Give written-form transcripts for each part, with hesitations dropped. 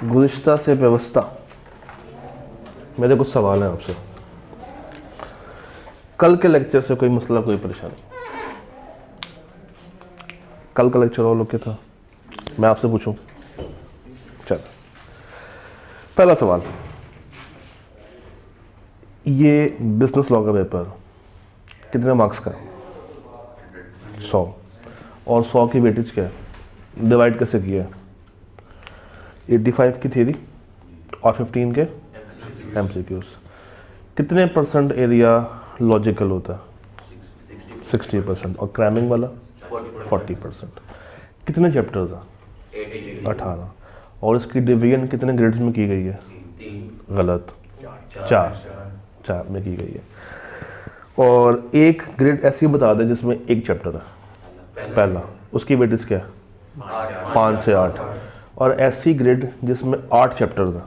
गुज़िश्ता से व्यवस्था, मेरे कुछ सवाल हैं आपसे। कल के लेक्चर से कोई मसला, कोई परेशानी? कल का लेक्चर और लोग के था, मैं आपसे पूछूं? चलो, पहला सवाल, ये बिजनेस लॉ का पेपर कितने मार्क्स का? 100। और 100 की वेटेज क्या है? डिवाइड कैसे किया है? 85 की थ्योरी और 15 के एमसीक्यूज। कितने परसेंट एरिया लॉजिकल होता है? 60%। और क्रैमिंग वाला 40%। कितने चैप्टर्स हैं? 18। और इसकी डिवीजन कितने ग्रेड्स में की गई है? गलत, 4 में की गई है। और एक ग्रेड ऐसी बता दें जिसमें एक चैप्टर है, पहला, उसकी वेटेज क्या है? 5 से 8। और ऐसी ग्रेड जिसमें 8 चैप्टर्स हैं,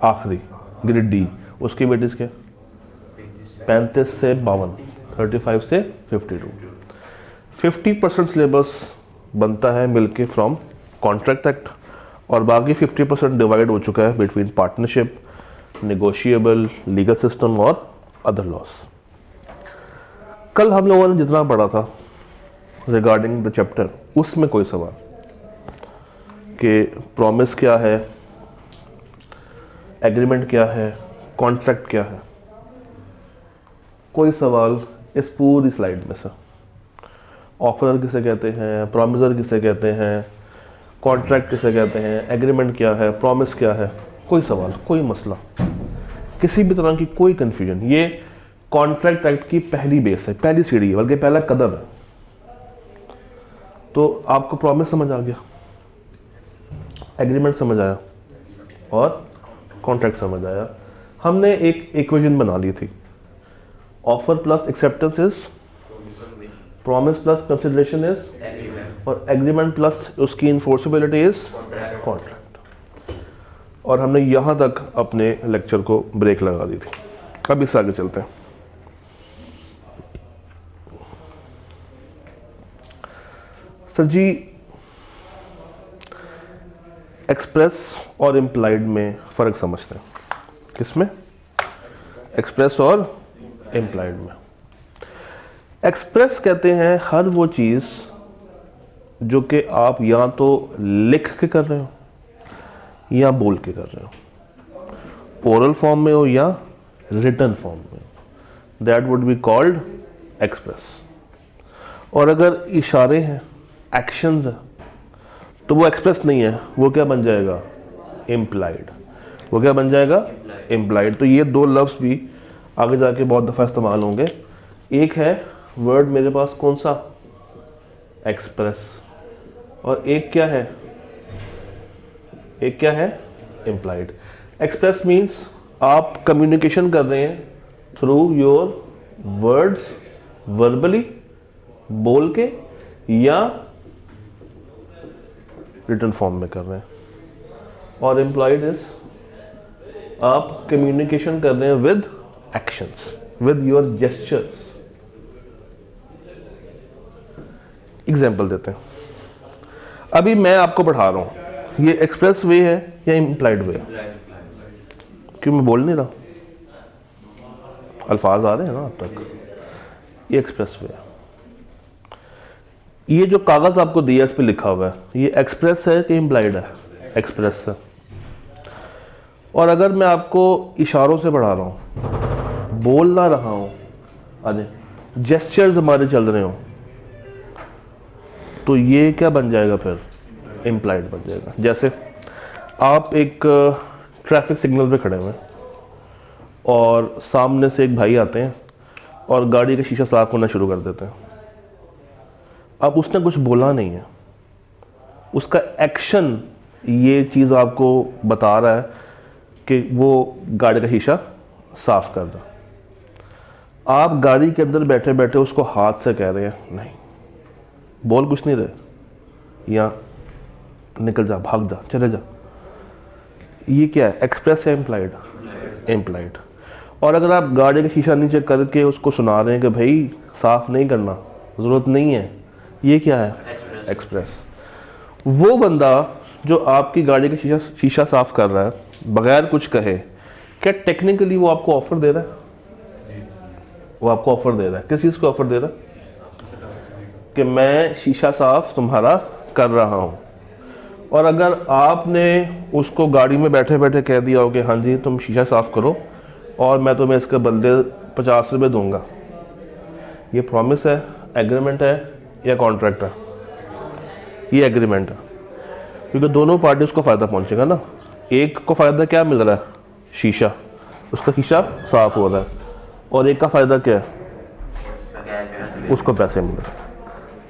आखिरी ग्रेड डी, उसकी वेटेज क्या? 35 से 52, 35 से 52। 50% सिलेबस बनता है मिलके फ्रॉम कॉन्ट्रैक्ट एक्ट, और बाकी 50% डिवाइड हो चुका है between partnership, negotiable, legal system और अदर लॉस। कल हम लोगों ने जितना पढ़ा था रिगार्डिंग द चैप्टर, उसमें कोई सवाल कि प्रॉमिस क्या है, एग्रीमेंट क्या है, कॉन्ट्रैक्ट क्या है? कोई सवाल इस पूरी स्लाइड में से? ऑफरर किसे कहते हैं, प्रॉमिसर किसे कहते हैं, कॉन्ट्रैक्ट किसे कहते हैं, एग्रीमेंट क्या है, प्रॉमिस क्या है? कोई सवाल, कोई मसला, किसी भी तरह की कोई कन्फ्यूजन? ये कॉन्ट्रैक्ट एक्ट की पहली बेस है, पहली सीढ़ी है, बल्कि पहला कदम है। तो आपको प्रॉमिस समझ आ गया, एग्रीमेंट समझ आया और कॉन्ट्रैक्ट समझ आया। हमने एक इक्वेशन बना ली थी, offer plus acceptance is promise plus consideration is, और एग्रीमेंट प्लस उसकी इन्फोर्सिबिलिटी इज कॉन्ट्रैक्ट। और हमने यहाँ तक अपने लेक्चर को ब्रेक लगा दी थी। अब इससे आगे चलते हैं। सर जी, एक्सप्रेस और इम्प्लाइड में फ़र्क समझते हैं। किसमें? एक्सप्रेस और इम्प्लाइड में। एक्सप्रेस कहते हैं हर वो चीज़ जो कि आप या तो लिख के कर रहे हो या बोल के कर रहे हो, ओरल फॉर्म में हो या रिटन फॉर्म में, that would be called express. और अगर इशारे हैं, एक्शंस हैं, तो वो एक्सप्रेस नहीं है, वो क्या बन जाएगा? इम्प्लाइड। वो क्या बन जाएगा? इम्प्लाइड। तो ये दो लफ्ज़ भी आगे जाके बहुत दफ़ा इस्तेमाल होंगे। एक है वर्ड मेरे पास कौन सा? एक्सप्रेस। और एक क्या है? एक क्या है? इम्प्लाइड। एक्सप्रेस मीन्स आप कम्युनिकेशन कर रहे हैं थ्रू योर वर्ड्स, वर्बली, बोल के, या रिटन फॉर्म में कर रहे हैं। और इम्प्लाइड इज आप कम्युनिकेशन कर रहे हैं with actions, with your gestures. Example देते हैं। अभी मैं आपको पढ़ा रहा हूं, ये एक्सप्रेस वे है या इम्प्लाइड वे? क्यों मैं बोल नहीं रहा? अल्फाज आ रहे हैं ना अब तक? ये एक्सप्रेस वे है। ये जो कागज आपको दिया इस पे लिखा हुआ है, ये एक्सप्रेस है कि इम्प्लाइड है? एक्सप्रेस है। और अगर मैं आपको इशारों से पढ़ा रहा हूँ, बोल ना रहा हूँ, अरे जेस्चर्स हमारे चल रहे हो, तो ये क्या बन जाएगा फिर? इम्प्लाइड बन जाएगा। जैसे आप एक ट्रैफिक सिग्नल पे खड़े हुए हैं और सामने से एक भाई आते हैं और गाड़ी का शीशा साफ होना शुरू कर देते हैं। अब उसने कुछ बोला नहीं है, उसका एक्शन ये चीज़ आपको बता रहा है कि वो गाड़ी का शीशा साफ कर दो। आप गाड़ी के अंदर बैठे बैठे उसको हाथ से कह रहे हैं, नहीं, बोल कुछ नहीं रहे, या निकल जा, भाग जा, चले जा। ये क्या है? एक्सप्रेस है इम्प्लाइड? इम्प्लाइड। और अगर आप गाड़ी का शीशा नीचे करके उसको सुना रहे हैं कि भाई साफ नहीं करना, ज़रूरत नहीं है, ये क्या है? एक्सप्रेस। वो बंदा जो आपकी गाड़ी का शीशा साफ कर रहा है बगैर कुछ कहे, क्या टेक्निकली वो आपको ऑफर दे रहा है? वो आपको ऑफर दे रहा है, किस चीज़ को ऑफर दे रहा है? कि मैं शीशा साफ तुम्हारा कर रहा हूँ। और अगर आपने उसको गाड़ी में बैठे बैठे कह दिया हो कि हाँ जी तुम शीशा साफ करो और मैं तुम्हें इसके बदले 50 रुपये दूंगा, ये प्रॉमिस है, एग्रीमेंट है या कॉन्ट्रैक्ट है? ये एग्रीमेंट है, क्योंकि दोनों पार्टीज को फ़ायदा पहुंचेगा ना। एक को फ़ायदा क्या मिल रहा है? शीशा, उसका शीशा साफ हो रहा है, और एक का फ़ायदा क्या है? उसको पैसे मिल रहे हैं।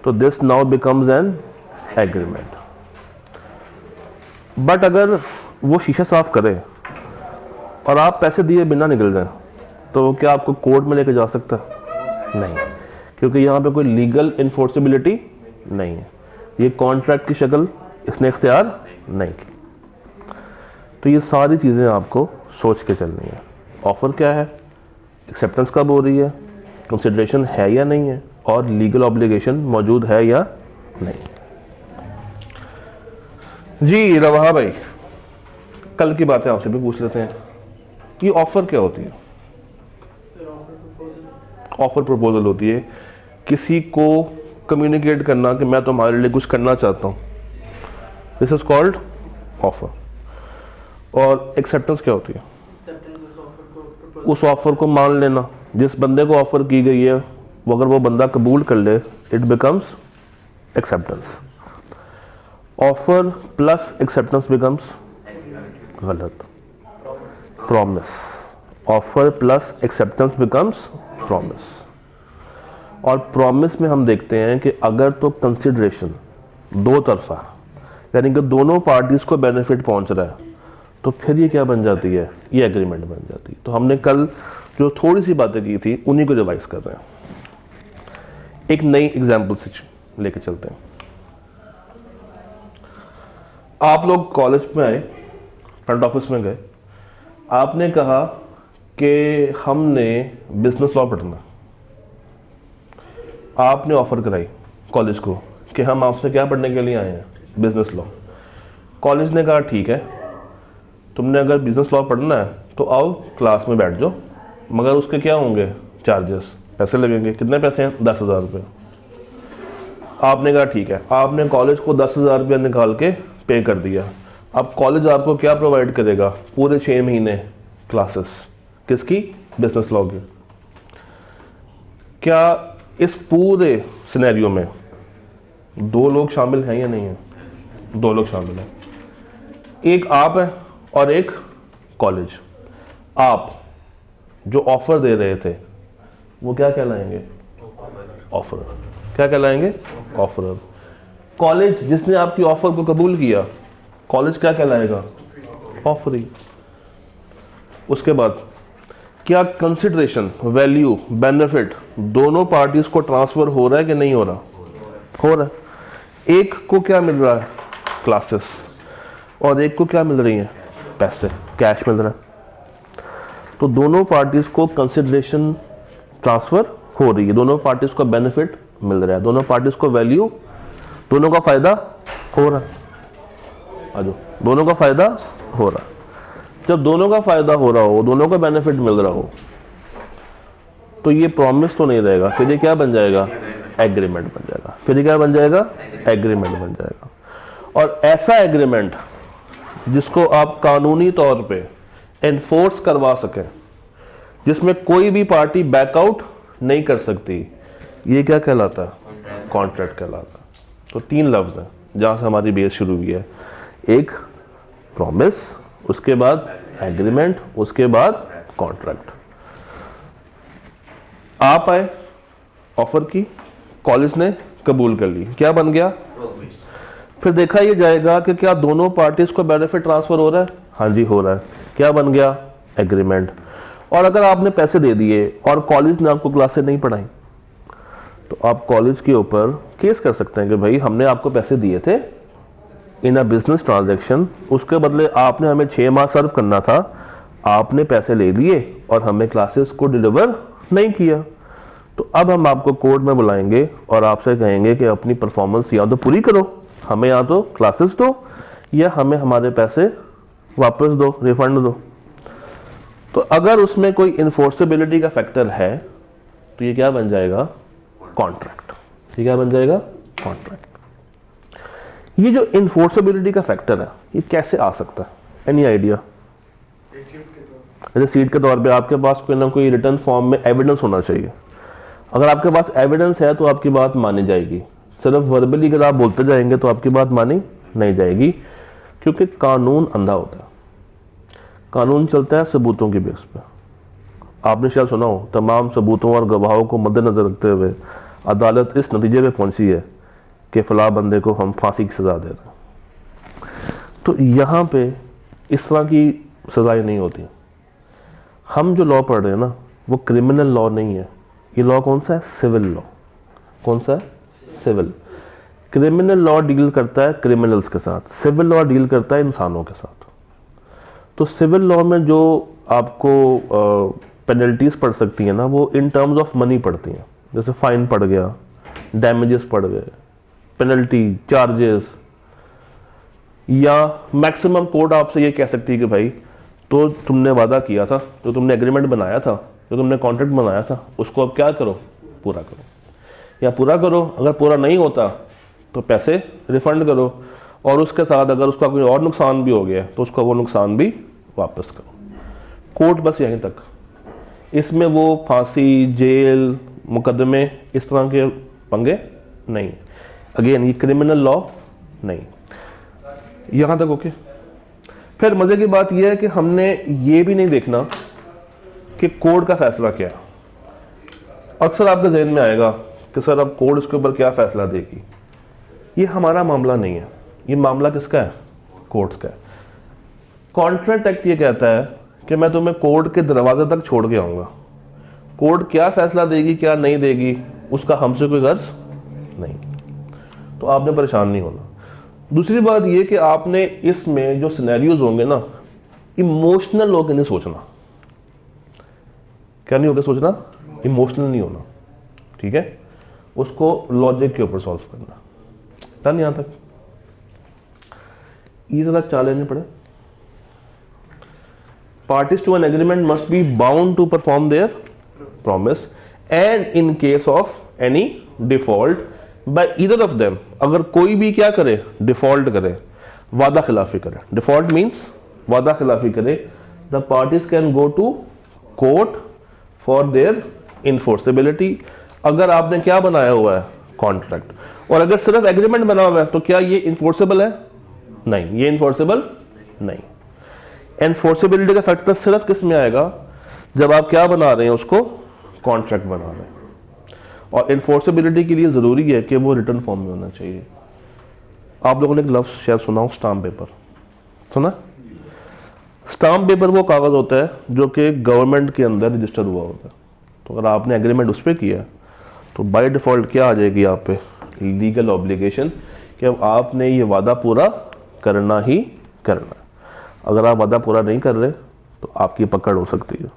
तो this now becomes an agreement. But अगर वो शीशा साफ करे और आप पैसे दिए बिना निकल जाए, तो क्या आपको कोर्ट में लेके जा सकता है? नहीं, क्योंकि यहाँ पे कोई लीगल इन्फोर्सेबिलिटी नहीं है। ये कॉन्ट्रैक्ट की शक्ल इसने इख्तियार नहीं की। तो ये सारी चीज़ें आपको सोच के चलनी है। ऑफ़र क्या है, एक्सेप्टेंस कब हो रही है, कंसिडरेशन है या नहीं है, और लीगल ऑब्लिगेशन मौजूद है या नहीं। जी रवा भाई, कल की बातें आपसे भी पूछ लेते हैं, ये ऑफ़र क्या होती है? ऑफ़र प्रपोजल होती है किसी को कम्युनिकेट करना कि मैं तुम्हारे लिए कुछ करना चाहता हूँ, दिस इज कॉल्ड ऑफ़र। और एक्सेप्टेंस क्या होती है? उस ऑफ़र को मान लेना, जिस बंदे को ऑफ़र की गई है वो अगर वो बंदा कबूल कर ले, it becomes acceptance. Offer plus acceptance becomes गलत, promise. Offer plus acceptance becomes promise. और प्रॉमिस में हम देखते हैं कि अगर तो कंसिडरेशन दो तरफा, यानी कि दोनों पार्टीज को बेनिफिट पहुंच रहा है, तो फिर ये क्या बन जाती है? ये एग्रीमेंट बन जाती है। तो हमने कल जो थोड़ी सी बातें की थी उन्हीं को रिवाइज कर रहे हैं। एक नई एग्जाम्पल से लेके चलते हैं। आप लोग कॉलेज में आए, फ्रंट ऑफिस में गए, आपने कहा कि हमने बिजनेस लॉ पढ़ना। आपने ऑफर कराई कॉलेज को कि हम आपसे क्या पढ़ने के लिए आए हैं? Business law. कॉलेज ने कहा ठीक है, तुमने अगर बिजनेस लॉ पढ़ना है तो आओ क्लास में बैठ जाओ, मगर उसके क्या होंगे? चार्जेस, पैसे लगेंगे। कितने पैसे हैं? 10,000 रुपये। आपने कहा ठीक है, आपने कॉलेज को 10,000 रुपये निकाल के पे कर दिया। अब कॉलेज आपको क्या प्रोवाइड करेगा? पूरे 6 महीने क्लासेस, किसकी? बिजनेस लॉ की। क्या इस पूरे सिनेरियो में दो लोग शामिल हैं या नहीं हैं? दो लोग शामिल हैं, एक आप है और एक कॉलेज। आप जो ऑफर दे रहे थे वो क्या कहलाएंगे? ऑफर। क्या कहलाएंगे? ऑफर। कॉलेज जिसने आपकी ऑफर को कबूल किया, कॉलेज क्या कहलाएगा? ऑफरी। उसके बाद क्या कंसिडरेशन, वैल्यू, बेनिफिट दोनों पार्टीज को ट्रांसफर हो रहा है कि नहीं हो रहा? हो रहा है। एक को क्या मिल रहा है? क्लासेस। और एक को क्या मिल रही है? पैसे, कैश मिल रहा है। तो दोनों पार्टीज को कंसिडरेशन ट्रांसफर हो रही है, दोनों पार्टीज को बेनिफिट मिल रहा है, दोनों पार्टीज को वैल्यू, दोनों का फायदा हो रहा है। दोनों का फायदा हो रहा है। जब दोनों का फायदा हो रहा हो, दोनों का बेनिफिट मिल रहा हो, तो ये प्रॉमिस तो नहीं रहेगा, फिर ये क्या बन जाएगा? एग्रीमेंट बन जाएगा। फिर ये क्या बन जाएगा? एग्रीमेंट बन जाएगा। और ऐसा एग्रीमेंट जिसको आप कानूनी तौर पे एनफोर्स करवा सकें, जिसमें कोई भी पार्टी बैकआउट नहीं कर सकती, ये क्या कहलाता है? कॉन्ट्रैक्ट कहलाता है। तो 3 लफ्ज हैं जहां से हमारी बेस शुरू हुई है। एक प्रॉमिस, उसके बाद एग्रीमेंट, उसके बाद कॉन्ट्रैक्ट। आप आए, ऑफर की, कॉलेज ने कबूल कर ली, क्या बन गया? फिर देखा ये जाएगा कि क्या दोनों पार्टीज को बेनिफिट ट्रांसफर हो रहा है? हाँ जी हो रहा है। क्या बन गया? एग्रीमेंट। और अगर आपने पैसे दे दिए और कॉलेज ने आपको क्लासेस नहीं पढ़ाई, तो आप कॉलेज के ऊपर केस कर सकते हैं कि भाई हमने आपको पैसे दिए थे इन अ बिजनेस ट्रांजैक्शन, उसके बदले आपने हमें 6 माह सर्व करना था, आपने पैसे ले लिए और हमें क्लासेस को डिलीवर नहीं किया। तो अब हम आपको कोर्ट में बुलाएंगे और आपसे कहेंगे कि अपनी परफॉर्मेंस या तो पूरी करो, हमें या तो क्लासेस दो, या हमें हमारे पैसे वापस दो, रिफंड दो। तो अगर उसमें कोई इन्फोर्सेबिलिटी का फैक्टर है तो ये क्या बन जाएगा? कॉन्ट्रैक्ट। ये क्या बन जाएगा? कॉन्ट्रैक्ट। ये जो इन्फोर्सेबिलिटी का फैक्टर है ये कैसे आ सकता है? Any idea? रिसीट के तौर पे आपके पास कोई ना कोई रिटर्न फॉर्म में एविडेंस होना चाहिए। अगर आपके पास एविडेंस है तो आपकी बात मानी जाएगी। सिर्फ वर्बली अगर आप बोलते जाएंगे तो आपकी बात मानी नहीं जाएगी, क्योंकि कानून अंधा होता है। कानून चलता है सबूतों की बेस पे। आपने शायद सुना हो, तमाम सबूतों और गवाहों को मद्देनजर रखते हुए अदालत इस नतीजे पे पहुंची है कि फला बंदे को हम फांसी की सजा दे रहे हैं। तो यहाँ पे इस तरह की सजाएं नहीं होती। हम जो लॉ पढ़ रहे हैं ना वो क्रिमिनल लॉ नहीं है। ये लॉ कौन सा है? Civil law. कौन सा है? सिविल। क्रिमिनल लॉ डील करता है क्रिमिनल्स के साथ, सिविल लॉ डील करता है इंसानों के साथ। तो सिविल लॉ में जो आपको पेनल्टीज पड़ सकती हैं ना वो इन टर्म्स ऑफ मनी पड़ती हैं। जैसे फाइन पड़ गया, डैमेजेस पड़ गए, पेनल्टी, चार्जेस, या मैक्सिमम कोर्ट आपसे ये कह सकती है कि भाई तो तुमने वादा किया था, जो तुमने एग्रीमेंट बनाया था, जो तुमने कॉन्ट्रैक्ट बनाया था, उसको अब क्या करो? पूरा करो, या पूरा करो। अगर पूरा नहीं होता तो पैसे रिफंड करो, और उसके साथ अगर उसका कोई और नुकसान भी हो गया तो उसका वो नुकसान भी वापस करो। कोर्ट बस यहीं तक। इसमें वो फांसी, जेल, मुकदमे, इस तरह के पंगे नहीं। अगेन ये क्रिमिनल लॉ नहीं। यहाँ तक ओके। फिर मजे की बात यह है कि हमने ये भी नहीं देखना कि कोर्ट का फैसला क्या है। अक्सर आपके जहन में आएगा कि सर अब कोर्ट इसके ऊपर क्या फैसला देगी। ये हमारा मामला नहीं है, ये मामला किसका है? कोर्ट्स का है। कॉन्ट्रैक्ट एक्ट ये कहता है कि मैं तुम्हें कोर्ट के दरवाजे तक छोड़ के आऊंगा। कोर्ट क्या फैसला देगी क्या नहीं देगी उसका हमसे कोई गर्ज नहीं, तो आपने परेशान नहीं होना। दूसरी बात ये कि आपने इसमें जो सिनेरियोज होंगे ना, इमोशनल होकर नहीं सोचना। क्या नहीं होकर सोचना? इमोशनल नहीं होना, ठीक है? उसको लॉजिक के ऊपर सॉल्व करना। डन? यहां तक ये जरा चैलेंज पड़े। Parties to an agreement must be bound to perform their promise, and in case of any default by either of them, अगर कोई भी क्या करे? डिफॉल्ट करे, वादा खिलाफी करे। डिफॉल्ट मीन्स वादा खिलाफी करे। The parties can go to court for their enforceability. अगर आपने क्या बनाया हुआ है? कॉन्ट्रैक्ट। और अगर सिर्फ एग्रीमेंट बना हुआ है तो क्या ये इन्फोर्सेबल है? नहीं, ये इन्फोर्सेबल नहीं। एनफोर्सेबिलिटी का फैक्टर सिर्फ किस में आएगा? जब आप क्या बना रहे हैं? उसको कॉन्ट्रैक्ट बना रहे हैं। और एनफोर्सेबिलिटी के लिए ज़रूरी है कि वो रिटर्न फॉर्म में होना चाहिए। आप लोगों ने एक लफ्ज़ शायद सुना हो, स्टाम्प पेपर। सुना? स्टाम्प पेपर वो कागज़ होता है जो कि गवर्नमेंट के अंदर रजिस्टर हुआ होता है। तो अगर आपने एग्रीमेंट उस पर किया तो बाय डिफ़ॉल्ट क्या आ जाएगी आप पे? लीगल ऑब्लिगेशन कि अब आपने ये वादा पूरा करना ही करना है। अगर आप वादा पूरा नहीं कर रहे तो आपकी पकड़ हो सकती है।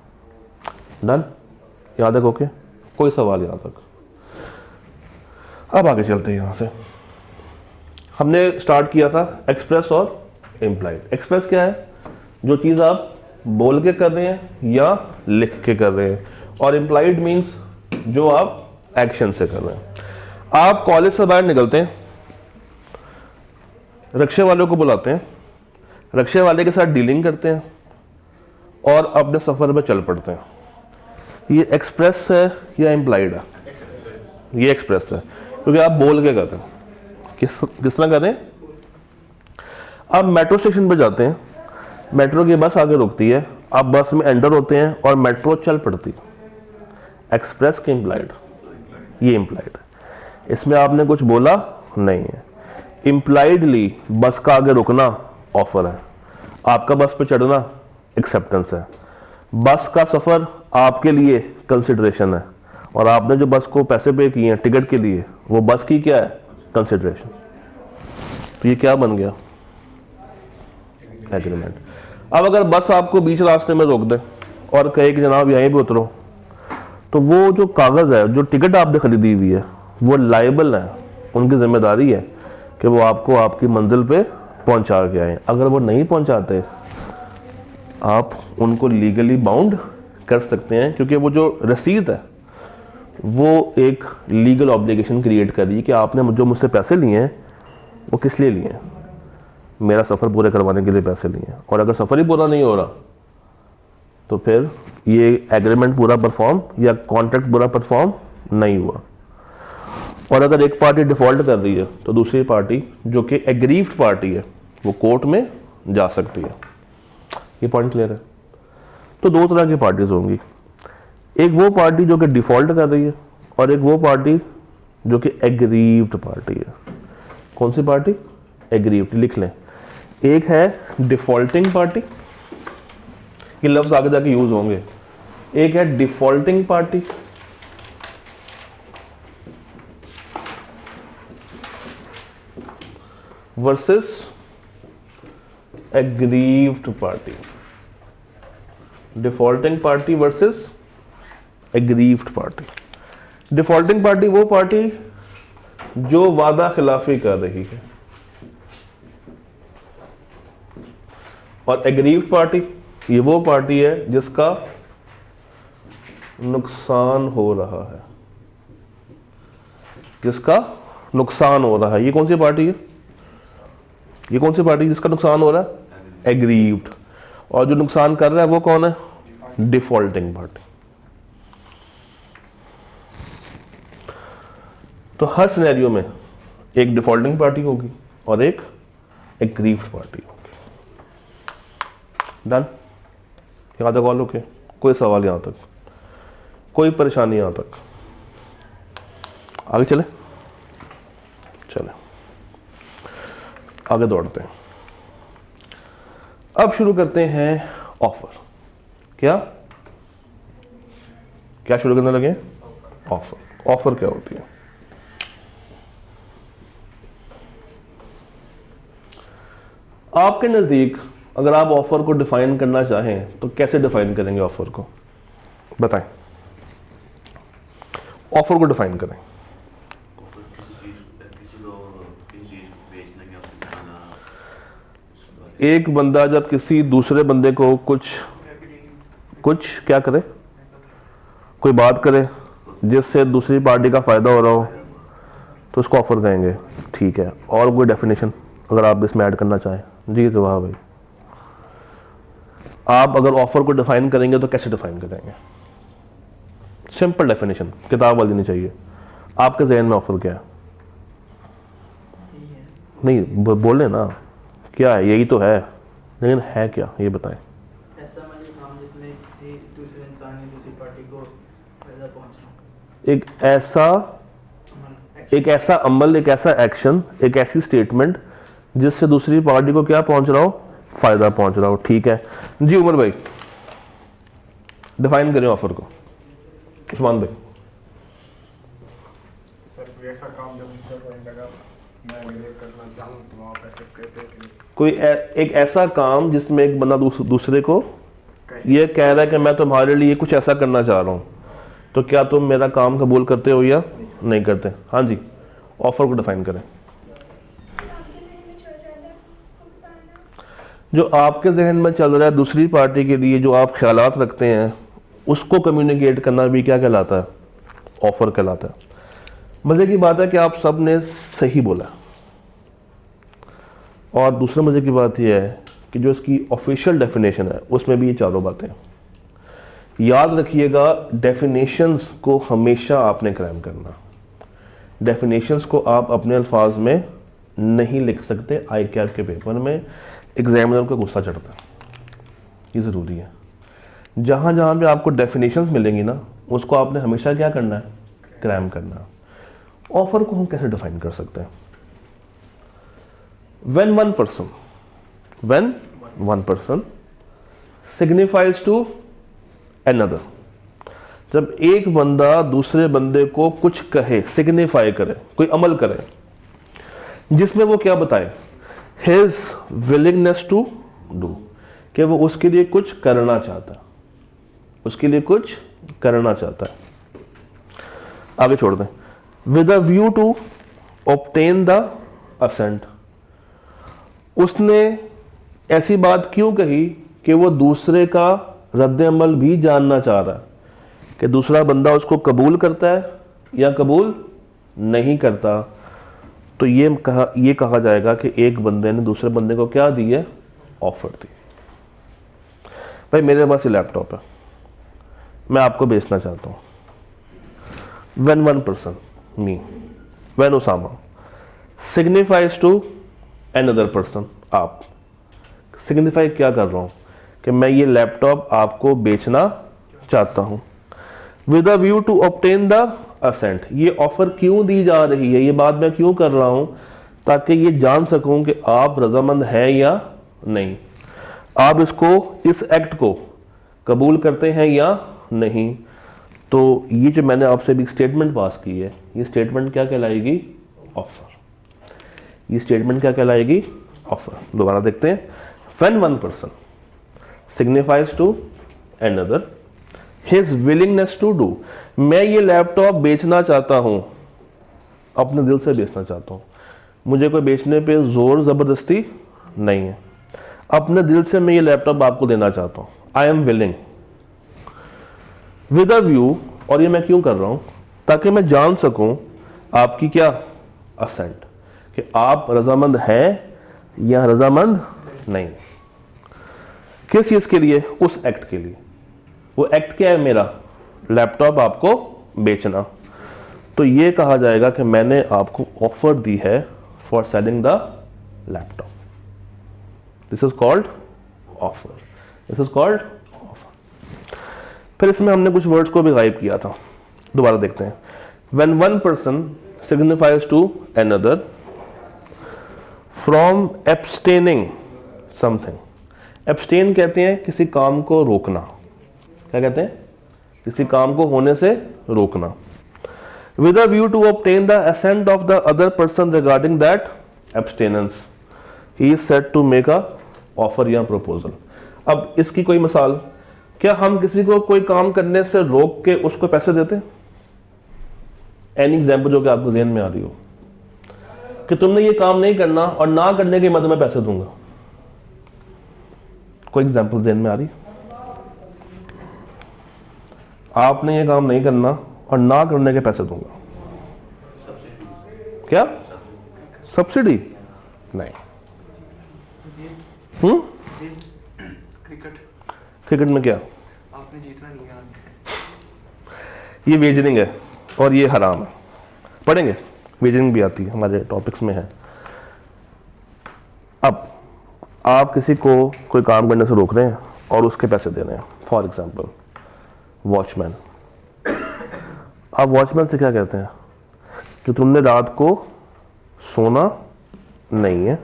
डन? यहाँ तक ओके? कोई सवाल यहाँ तक? अब आगे चलते हैं। यहाँ से हमने स्टार्ट किया था एक्सप्रेस और इम्प्लाइड। एक्सप्रेस क्या है? जो चीज़ आप बोल के कर रहे हैं या लिख के कर रहे हैं। और इम्प्लाइड मीन्स जो आप एक्शन से कर रहे हैं। आप कॉलेज से बाहर निकलते हैं, रिक्शे वालों को बुलाते हैं, रिक्शे वाले के साथ डीलिंग करते हैं और अपने सफ़र में चल पड़ते हैं। ये एक्सप्रेस है या इम्प्लाइड है? ये एक्सप्रेस है, क्योंकि आप बोल के कर रहे हैं। किस तरह करें? आप मेट्रो स्टेशन पर जाते हैं, मेट्रो की बस आगे रुकती है, आप बस में एंटर होते हैं और मेट्रो चल पड़ती। एक्सप्रेस के इम्प्लाइड? ये इम्प्लाइड है। इसमें आपने कुछ बोला नहीं है। इम्प्लाइडली बस का आगे रुकना ऑफर है, आपका बस पे चढ़ना एक्सेप्टेंस है। बस का सफ़र आपके लिए कंसिडरेशन है, और आपने जो बस को पैसे पे किए हैं टिकट के लिए, वो बस की क्या है? कंसिडरेशन। तो ये क्या बन गया? एग्रीमेंट। अब अगर बस आपको बीच रास्ते में रोक दे और कहे कि जनाब यहीं पे उतरो, तो वो जो कागज़ है, जो टिकट आपने खरीदी हुई है, वो लायबल है, उनकी जिम्मेदारी है कि वो आपको आपकी मंजिल पे पहुंचा के आए। अगर वो नहीं पहुंचाते आप उनको लीगली बाउंड कर सकते हैं, क्योंकि वो जो रसीद है वो एक लीगल ऑब्लिगेशन क्रिएट कर रही है कि आपने जो मुझसे पैसे लिए हैं वो किस लिए लिए हैं, मेरा सफ़र पूरे करवाने के लिए पैसे लिए हैं। और अगर सफ़र ही पूरा नहीं हो रहा तो फिर ये एग्रीमेंट पूरा परफॉर्म या कॉन्ट्रैक्ट पूरा परफॉर्म नहीं हुआ। और अगर एक पार्टी डिफ़ॉल्ट कर रही है तो दूसरी पार्टी जो कि एग्रीव्ड पार्टी है वो कोर्ट में जा सकती है। ये पॉइंट क्लियर है? तो दो तरह की पार्टीज होंगी, एक वो पार्टी जो कि डिफ़ॉल्ट कर रही है और एक वो पार्टी जो कि एग्रीव्ड पार्टी है। कौन सी पार्टी? एग्रीव्ड। लिख लें, एक है डिफ़ॉल्टिंग पार्टी, ये लफ्ज़ आगे जाके यूज होंगे, एक है defaulting party versus aggrieved party. Defaulting party versus aggrieved party. Defaulting party वो पार्टी जो वादा खिलाफी कर रही है, और एग्रीव्ड पार्टी ये वो पार्टी है जिसका नुकसान हो रहा है, जिसका नुकसान हो रहा है। ये कौन सी पार्टी है? ये कौन सी पार्टी जिसका नुकसान हो रहा है? एग्रीव्ड। और जो नुकसान कर रहा है वो कौन है? Defaulting party. तो हर सिनेरियो में एक डिफ़ॉल्टिंग पार्टी होगी और एक एग्रीव्ड पार्टी होगी। डन? यहाँ तक ऑल ओके? कोई सवाल यहाँ तक? कोई परेशानी यहाँ तक? आगे चले आगे दौड़ते हैं। अब शुरू करते हैं ऑफर। क्या शुरू करने लगे? ऑफर। ऑफर क्या होती है? आपके नज़दीक अगर आप ऑफर को डिफाइन करना चाहें तो कैसे डिफाइन करेंगे ऑफर को? बताएं। ऑफर को डिफाइन करें। एक बंदा जब किसी दूसरे बंदे को कुछ क्या करे, कोई बात करे जिससे दूसरी पार्टी का फायदा हो रहा हो तो उसको ऑफर कहेंगे। ठीक है, और कोई डेफिनेशन अगर आप इसमें ऐड करना चाहें? जी तो वाह भाई, आप अगर ऑफर को डिफाइन करेंगे तो कैसे डिफाइन करेंगे? सिंपल डेफिनेशन, किताब वाली नहीं चाहिए। आपके जहन में ऑफर क्या है? नहीं बोले ना क्या है? यही तो है, लेकिन है क्या ये बताएं। ऐसा काम जिसमें किसी दूसरे इंसान ने दूसरी पार्टी को फायदा पहुंचाना। एक ऐसा अमल, एक ऐसा एक्शन, एक ऐसी स्टेटमेंट जिससे दूसरी पार्टी को क्या पहुंच रहा हो? फायदा पहुंच रहा हो। ठीक है जी, उमर भाई डिफाइन करें ऑफर को। उस्मान भाई। सर कोई ऐसा काम जब मुझे लगा मैं करना चाहूँ तो आप ऐसे कहते हैं कि कोई एक ऐसा काम जिसमें एक बंदा दूसरे को ये कह रहा है कि मैं तुम्हारे लिए कुछ ऐसा करना चाह रहा हूँ, तो क्या तुम मेरा काम कबूल करते हो या नहीं करते? हाँ जी, ऑफर को डिफाइन करें। जो आपके जहन में चल रहा है दूसरी पार्टी के लिए, जो आप ख्यालात रखते हैं, उसको कम्युनिकेट करना भी क्या कहलाता है? ऑफर कहलाता है। मज़े की बात है कि आप सब ने सही बोला, और दूसरा मज़े की बात यह है कि जो इसकी ऑफिशियल डेफिनेशन है उसमें भी ये चारों बातें। याद रखिएगा, डेफिनेशंस को हमेशा आपने क्राइम करना। डेफिनेशंस को आप अपने अल्फाज में नहीं लिख सकते। आई कैट के पेपर में एग्जामिनर को गुस्सा चढ़ता है, ये ज़रूरी है। जहाँ जहाँ पे आपको डेफिनेशंस मिलेंगी ना, उसको आपने हमेशा क्या करना है? क्राइम करना। ऑफर को हम कैसे डिफाइन कर सकते हैं? when one person signifies to another, जब एक बंदा दूसरे बंदे को कुछ कहे, सिग्निफाई करे, कोई अमल करे जिसमें वो क्या बताए? his willingness to do, कि वो उसके लिए कुछ करना चाहता है, उसके लिए कुछ करना चाहता है। आगे छोड़ दें। with a view to obtain the assent, उसने ऐसी बात क्यों कही कि वो दूसरे का रद्द अमल भी जानना चाह रहा है कि दूसरा बंदा उसको कबूल करता है या कबूल नहीं करता। तो ये कहा जाएगा कि एक बंदे ने दूसरे बंदे को क्या दी है, ऑफर दी। भाई मेरे पास ये लैपटॉप है, मैं आपको बेचना चाहता हूं। when one person, me, when Osama signifies to another person, आप सिग्निफाई क्या कर रहा हूं कि मैं ये लैपटॉप आपको बेचना चाहता हूं with a view to obtain the assent. ये ऑफर क्यों दी जा रही है, ये बात मैं क्यों कर रहा हूं, ताकि ये जान सकूं कि आप रजामंद हैं या नहीं, आप इसको, इस एक्ट को कबूल करते हैं या नहीं। तो ये जो मैंने आपसे भी स्टेटमेंट पास की है, ये स्टेटमेंट क्या कहलाएगी, ऑफर। ये स्टेटमेंट क्या कहलाएगी, ऑफर। दोबारा देखते हैं। When one person signifies to another his willingness to do, मैं ये लैपटॉप बेचना चाहता हूं, अपने दिल से बेचना चाहता हूं, मुझे कोई बेचने पे जोर जबरदस्ती नहीं है, अपने दिल से मैं ये लैपटॉप आपको देना चाहता हूं, I am willing with a view. और ये मैं क्यों कर रहा हूं, ताकि मैं जान सकूं आपकी क्या असेंट, कि आप रजामंद हैं या रजामंद नहीं। किस चीज के लिए, उस एक्ट के लिए। वो एक्ट क्या है मेरा, लैपटॉप आपको बेचना। तो ये कहा जाएगा कि मैंने आपको ऑफर दी है for selling the laptop. This is called offer, this is called offer. फिर इसमें हमने कुछ वर्ड्स को भी गायब किया था, दोबारा देखते हैं। When one person signifies to another from abstaining something. Abstain कहते हैं किसी काम को रोकना, क्या कहते हैं, किसी काम को होने से रोकना। With a view to obtain the assent of the other person regarding that abstinence, he is said to make a offer या प्रपोजल। अब इसकी कोई मिसाल, क्या हम किसी को कोई काम करने से रोक के उसको पैसे देते हैं? एनी एग्जाम्पल जो कि आपको ज़हन में आ रही हो कि तुमने ये काम नहीं करना और ना करने के मैं तुम्हें पैसे दूंगा, कोई एग्जाम्पल ज़हन में आ रही? आपने ये काम नहीं करना और ना करने के पैसे दूंगा, क्या सब्सिडी? नहीं। क्रिकेट में क्या, आपने जीतना नहीं है, ये वेजरिंग है और ये हराम है। पढ़ेंगे, वेजरिंग भी आती है, हमारे टॉपिक्स में है। अब आप किसी को कोई काम करने से रोक रहे हैं और उसके पैसे दे रहे हैं। For example watchman. आप वॉचमैन से क्या कहते हैं कि तुमने रात को सोना नहीं है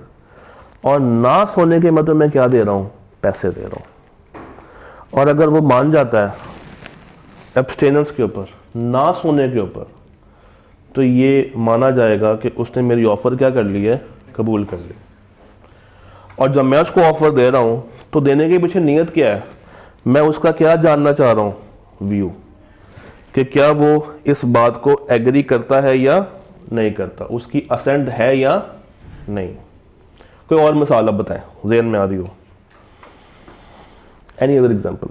और ना सोने के मैं तुम्हें क्या दे रहा हूं, पैसे दे रहा हूं। और अगर वो मान जाता है एब्सटेनेंस के ऊपर, ना सोने के ऊपर, तो ये माना जाएगा कि उसने मेरी ऑफर क्या कर ली है, कबूल कर ली। और जब मैं उसको ऑफर दे रहा हूं तो देने के पीछे नियत क्या है, मैं उसका क्या जानना चाह रहा हूं, व्यू, कि क्या वो इस बात को एग्री करता है या नहीं करता, उसकी असेंट है या नहीं। कोई और मिसाल आप बताएं ज़हन में आ रही हो। Any other example,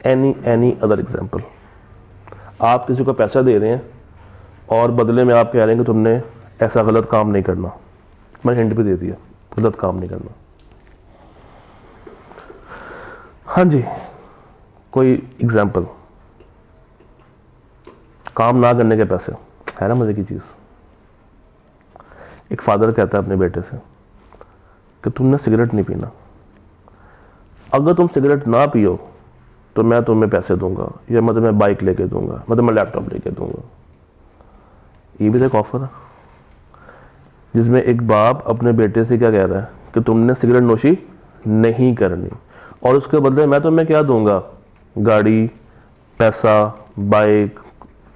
any other example. आप किसी को पैसा दे रहे हैं और बदले में आप कह रहे हैं कि तुमने ऐसा गलत काम नहीं करना, मैंने हिंट भी दे दिया, गलत काम नहीं करना। हाँ जी, कोई एग्जाम्पल, काम ना करने के पैसे, है ना मजे की चीज। एक फादर कहता है अपने बेटे से कि तुमने सिगरेट नहीं पीना, अगर तुम सिगरेट ना पियो तो मैं तुम्हें पैसे दूंगा, या मैं तुम्हें बाइक लेके दूंगा, मैं तुम्हें लैपटॉप लेके दूंगा। ये भी तो एक ऑफर है जिसमें एक बाप अपने बेटे से क्या कह रहा है कि तुमने सिगरेट नोशी नहीं करनी और उसके बदले मैं तुम्हें क्या दूंगा, गाड़ी, पैसा, बाइक,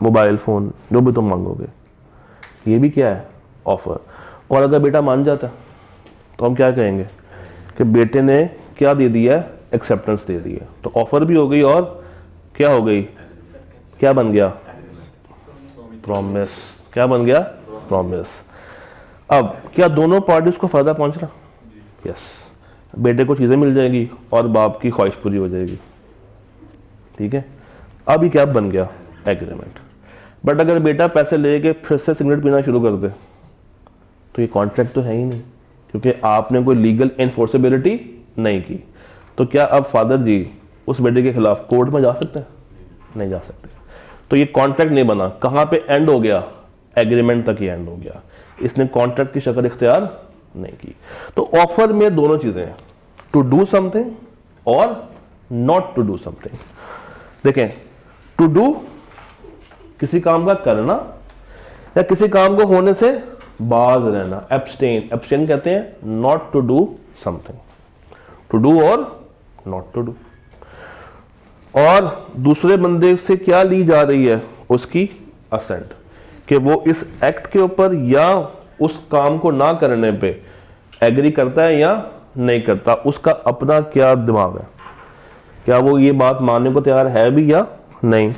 मोबाइल फ़ोन, जो भी तुम मांगोगे। ये भी क्या है, ऑफर। और अगर बेटा मान जाता है तो हम क्या कहेंगे कि बेटे ने क्या दे दिया, एक्सेप्टेंस दे दी है। तो ऑफर भी हो गई और क्या हो गई, क्या बन गया, प्रॉमिस। क्या बन गया, प्रॉमिस। अब क्या दोनों पार्टीज को फायदा पहुंच रहा? यस, बेटे को चीजें मिल जाएगी और बाप की ख्वाहिश पूरी हो जाएगी, ठीक है। अब ये क्या बन गया? एग्रीमेंट। बट अगर बेटा पैसे लेके फिर से सिगरेट पीना शुरू कर दे तो ये कॉन्ट्रैक्ट तो है ही नहीं, क्योंकि आपने कोई लीगल एनफोर्सेबिलिटी नहीं की। तो क्या अब फादर जी उस बेटे के खिलाफ कोर्ट में जा सकते हैं? नहीं जा सकते। तो ये कॉन्ट्रैक्ट नहीं बना। कहाँ पे एंड हो गया? एग्रीमेंट तक ही एंड हो गया। इसने कॉन्ट्रैक्ट की शक्ल इख्तियार नहीं की। तो ऑफर में दोनों चीजें हैं, टू डू समथिंग और नॉट टू डू समथिंग। देखें, टू डू किसी काम का करना या किसी काम को होने से बाज रहना, एब्सटेन। एब्सटेन कहते हैं not to do something, to do और नॉट टू डू। और दूसरे बंदे से क्या ली जा रही है? उसकी असेंट, कि वो इस एक्ट के ऊपर या उस काम को ना करने पे एग्री करता है या नहीं करता। उसका अपना क्या दिमाग है, क्या वो ये बात मानने को तैयार है भी या नहीं।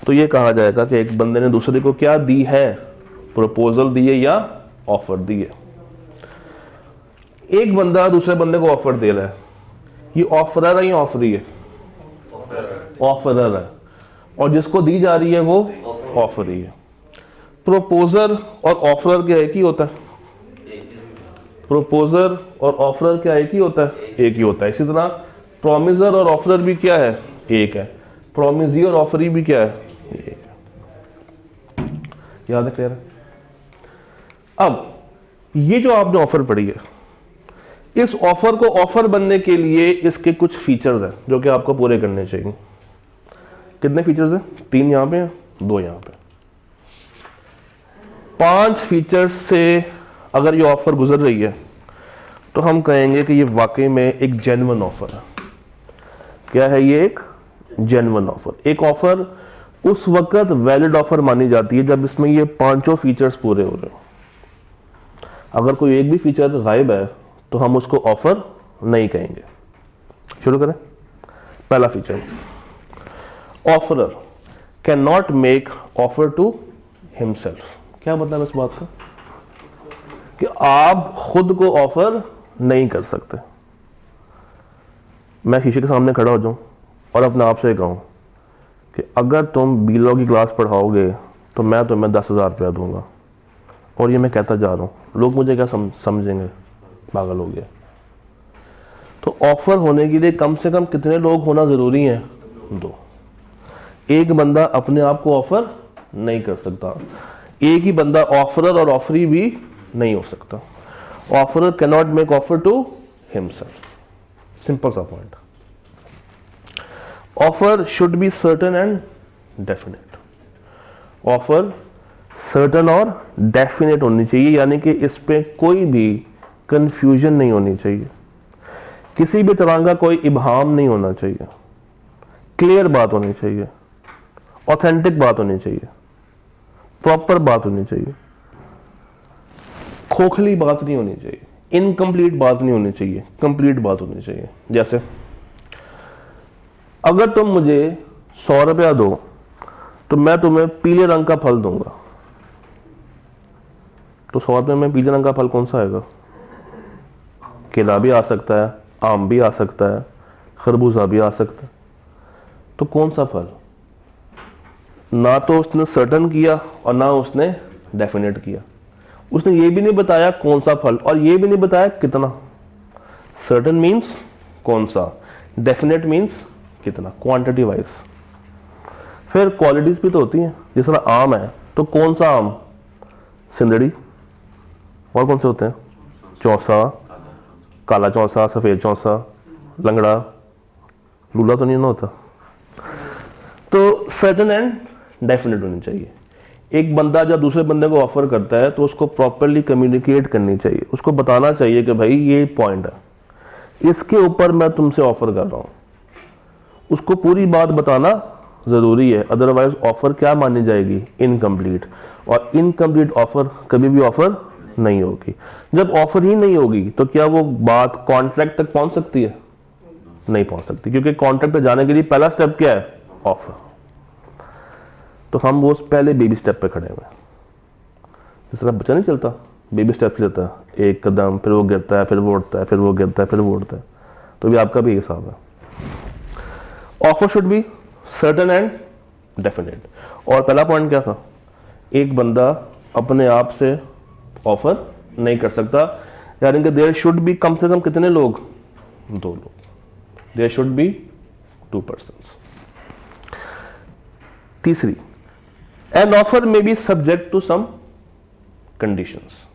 तो ये कहा जाएगा कि एक बंदे ने दूसरे को क्या दी है? प्रपोजल दी है या ऑफर दी है। एक बंदा दूसरे बंदे को ऑफर दे रहा है, ये ऑफरर है या ऑफरी है? ऑफरर है। और जिसको दी जा रही है वो ऑफरी है। प्रोपोजर और ऑफरर क्या एक ही होता है? प्रोपोजर और ऑफरर क्या एक ही होता है? एक ही होता है। इसी तरह प्रोमिसर और ऑफरर भी क्या है? एक है। प्रोमिसी और ऑफरी भी क्या है? एक है। याद है? क्लियर है? अब ये जो आपने ऑफर पढ़ी है, इस ऑफर को ऑफर बनने के लिए इसके कुछ फीचर्स हैं जो कि आपको पूरे करने चाहिए। कितने फीचर्स हैं? 3 यहां पे हैं, 2 यहां पे। 5 फीचर्स से अगर ये ऑफर गुजर रही है तो हम कहेंगे कि ये वाकई में एक जेन्युइन ऑफर है। क्या है ये? एक जेन्युइन ऑफर। एक ऑफर उस वक्त वैलिड ऑफर मानी जाती है जब इसमें ये 5 फीचर्स पूरे हो रहे हो। अगर कोई एक भी फीचर गायब है तो हम उसको ऑफर नहीं कहेंगे। शुरू करें। पहला feature, offerer can not make offer to himself. क्या मतलब इस बात का? कि आप खुद को ऑफर नहीं कर सकते। मैं शीशे के सामने खड़ा हो जाऊं और अपने आप से कहूं कि अगर तुम बीलो की क्लास पढ़ाओगे तो मैं तुम्हें 10,000 रुपया दूंगा, और ये मैं कहता जा रहा हूं, लोग मुझे क्या समझेंगे? पागल हो गया। तो ऑफर होने के लिए कम से कम कितने लोग होना जरूरी है? 2। एक बंदा अपने आप को ऑफर नहीं कर सकता। एक ही बंदा ऑफरर और ऑफरी भी नहीं हो सकता। Offerer can not make offer to himself. Simple सा point. Offer should be certain and definite. Offer certain और डेफिनेट होनी चाहिए, यानी कि इस पे कोई भी कंफ्यूजन नहीं होनी चाहिए, किसी भी तरह का कोई इबहाम नहीं होना चाहिए, क्लियर बात होनी चाहिए, ऑथेंटिक बात होनी चाहिए, प्रॉपर बात होनी चाहिए, खोखली बात नहीं होनी चाहिए, इनकम्प्लीट बात नहीं होनी चाहिए, कंप्लीट बात होनी चाहिए। जैसे अगर तुम मुझे 100 रुपया दो तो मैं तुम्हें पीले रंग का फल दूंगा। तो 100 रुपये में पीले रंग का फल कौन सा आएगा? केला भी आ सकता है, आम भी आ सकता है, खरबूजा भी आ सकता है। तो कौन सा फल? ना तो उसने सर्टन किया और ना उसने डेफिनेट किया। उसने ये भी नहीं बताया कौन सा फल, और ये भी नहीं बताया कितना। सर्टन मीन्स कौन सा, डेफिनेट मीन्स कितना, क्वांटिटी वाइज। फिर क्वालिटीज भी तो होती हैं। जिस तरह आम है तो कौन सा आम? सिंदड़ी। और कौन से होते हैं? चौसा, काला चौसा, सफेद चौसा, लंगड़ा, लूला तो नहीं ना होता। तो सर्टेन एंड डेफिनेट होनी चाहिए। एक बंदा जब दूसरे बंदे को ऑफर करता है तो उसको प्रॉपरली कम्युनिकेट करनी चाहिए, उसको बताना चाहिए कि भाई ये पॉइंट है, इसके ऊपर मैं तुमसे ऑफर कर रहा हूं। उसको पूरी बात बताना जरूरी है, अदरवाइज ऑफर क्या मानी जाएगी? इनकम्प्लीट। और इनकम्प्लीट ऑफर कभी भी ऑफर नहीं होगी। जब ऑफर ही नहीं होगी तो क्या वो बात कॉन्ट्रैक्ट तक पहुंच सकती है? नहीं पहुंच सकती, क्योंकि कॉन्ट्रैक्ट तक जाने के लिए पहला स्टेप क्या है? ऑफर। तो हम वो पहले बेबी स्टेप पे खड़े हुए हैं। जिस तरह बच्चा नहीं चलता, बेबी स्टेप्स लेता है, एक कदम, फिर वो गिरता है, फिर वो उठता है, फिर वो गिरता है, फिर वो उठता है। तो भी आपका भी हिसाब है। Offer should be certain and definite. और पहला पॉइंट क्या था, एक बंदा अपने आप से ऑफर नहीं कर सकता, यानी कि देयर शुड बी कम से कम कितने लोग, 2 लोग, देयर शुड बी 2 persons। तीसरी, an offer may be subject to some conditions.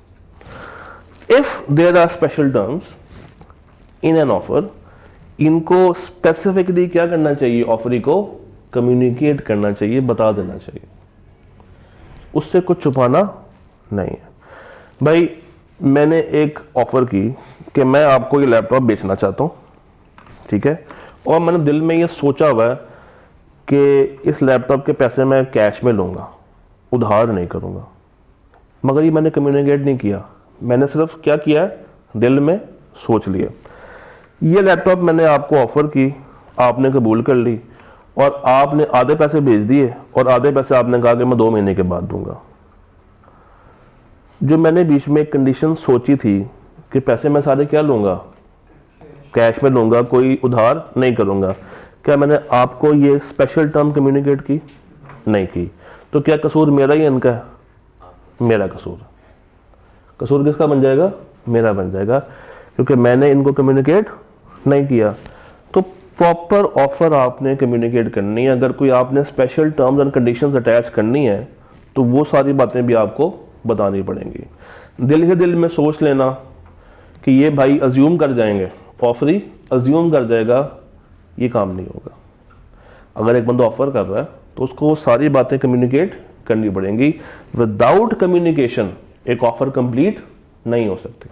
If there are special terms in an offer, इनको स्पेसिफिकली क्या करना चाहिए, ऑफरी को कम्युनिकेट करना चाहिए, बता देना चाहिए, उससे कुछ छुपाना नहीं है। भाई मैंने एक ऑफर की कि मैं आपको ये लैपटॉप बेचना चाहता हूँ, ठीक है, और मैंने दिल में ये सोचा हुआ है कि इस लैपटॉप के पैसे मैं कैश में लूँगा, उधार नहीं करूँगा, मगर ये मैंने कम्युनिकेट नहीं किया, मैंने सिर्फ क्या किया है, दिल में सोच लिया। ये लैपटॉप मैंने आपको ऑफर की, आपने कबूल कर ली, और आपने आधे पैसे भेज दिए और आधे पैसे आपने कहा कि मैं 2 महीने के बाद दूंगा। जो मैंने बीच में एक कंडीशन सोची थी कि पैसे मैं सारे क्या लूँगा, कैश में लूँगा, कोई उधार नहीं करूँगा, क्या मैंने आपको ये स्पेशल टर्म कम्युनिकेट की? नहीं की। तो क्या कसूर मेरा ही इनका है? मेरा कसूर। कसूर किसका बन जाएगा? मेरा बन जाएगा, क्योंकि मैंने इनको कम्युनिकेट नहीं किया। तो प्रॉपर ऑफर आपने कम्युनिकेट करनी है। अगर कोई आपने special terms and conditions attach करनी है तो वो सारी बातें भी आपको बतानी पड़ेंगी। दिल ही दिल में सोच लेना कि ये भाई अज्यूम कर जाएंगे, ऑफरी अज्यूम कर जाएगा, ये काम नहीं होगा। अगर एक बंदा ऑफर कर रहा है तो उसको वो सारी बातें कम्युनिकेट करनी पड़ेंगी। विदाउट कम्युनिकेशन एक ऑफर कंप्लीट नहीं हो सकती।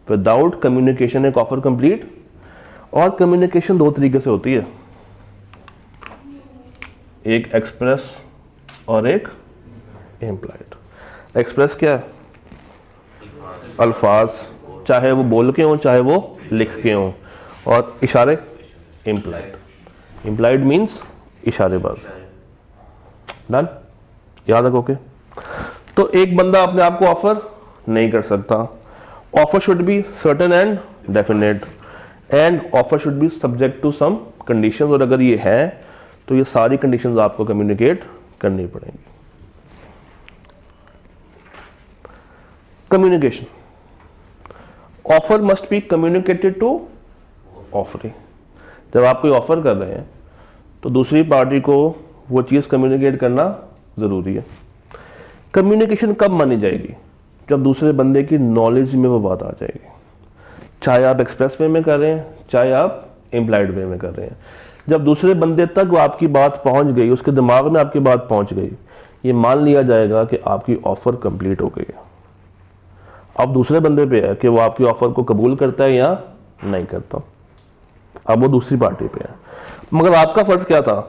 विदाउट कम्युनिकेशन एक ऑफर कंप्लीट, और कम्युनिकेशन 2 तरीके से होती है, एक एक्सप्रेस और एक इम्प्लाइड। एक्सप्रेस क्या है? अल्फाज, चाहे वो बोल के हों चाहे वो लिख के हों, और इशारे इम्प्लाइड। इम्प्लाइड मीन्स इशारेबाज। डन, याद रखोगे। तो एक बंदा अपने आप को ऑफर नहीं कर सकता। Offer should be certain and definite, and offer should be subject to some conditions. और अगर ये है तो ये सारी कंडीशंस आपको कम्युनिकेट करनी पड़ेंगी। Communication, offer must be communicated to offeree. जब आप कोई ऑफर कर रहे हैं तो दूसरी पार्टी को वो चीज़ कम्युनिकेट करना ज़रूरी है। कम्युनिकेशन कब मानी जाएगी? जब दूसरे बंदे की नॉलेज में वो बात आ जाएगी। चाहे आप एक्सप्रेस वे में कर रहे हैं, चाहे आप इम्प्लाइड वे में कर रहे हैं। जब दूसरे बंदे तक वो आपकी बात पहुंच गई, उसके दिमाग में आपकी बात पहुंच गई, ये मान लिया जाएगा कि आपकी ऑफर कंप्लीट हो गई है। अब दूसरे बंदे पे है कि वो आपकी ऑफर को कबूल करता है या नहीं करता। अब वो दूसरी पार्टी पे है। मगर आपका फर्ज क्या था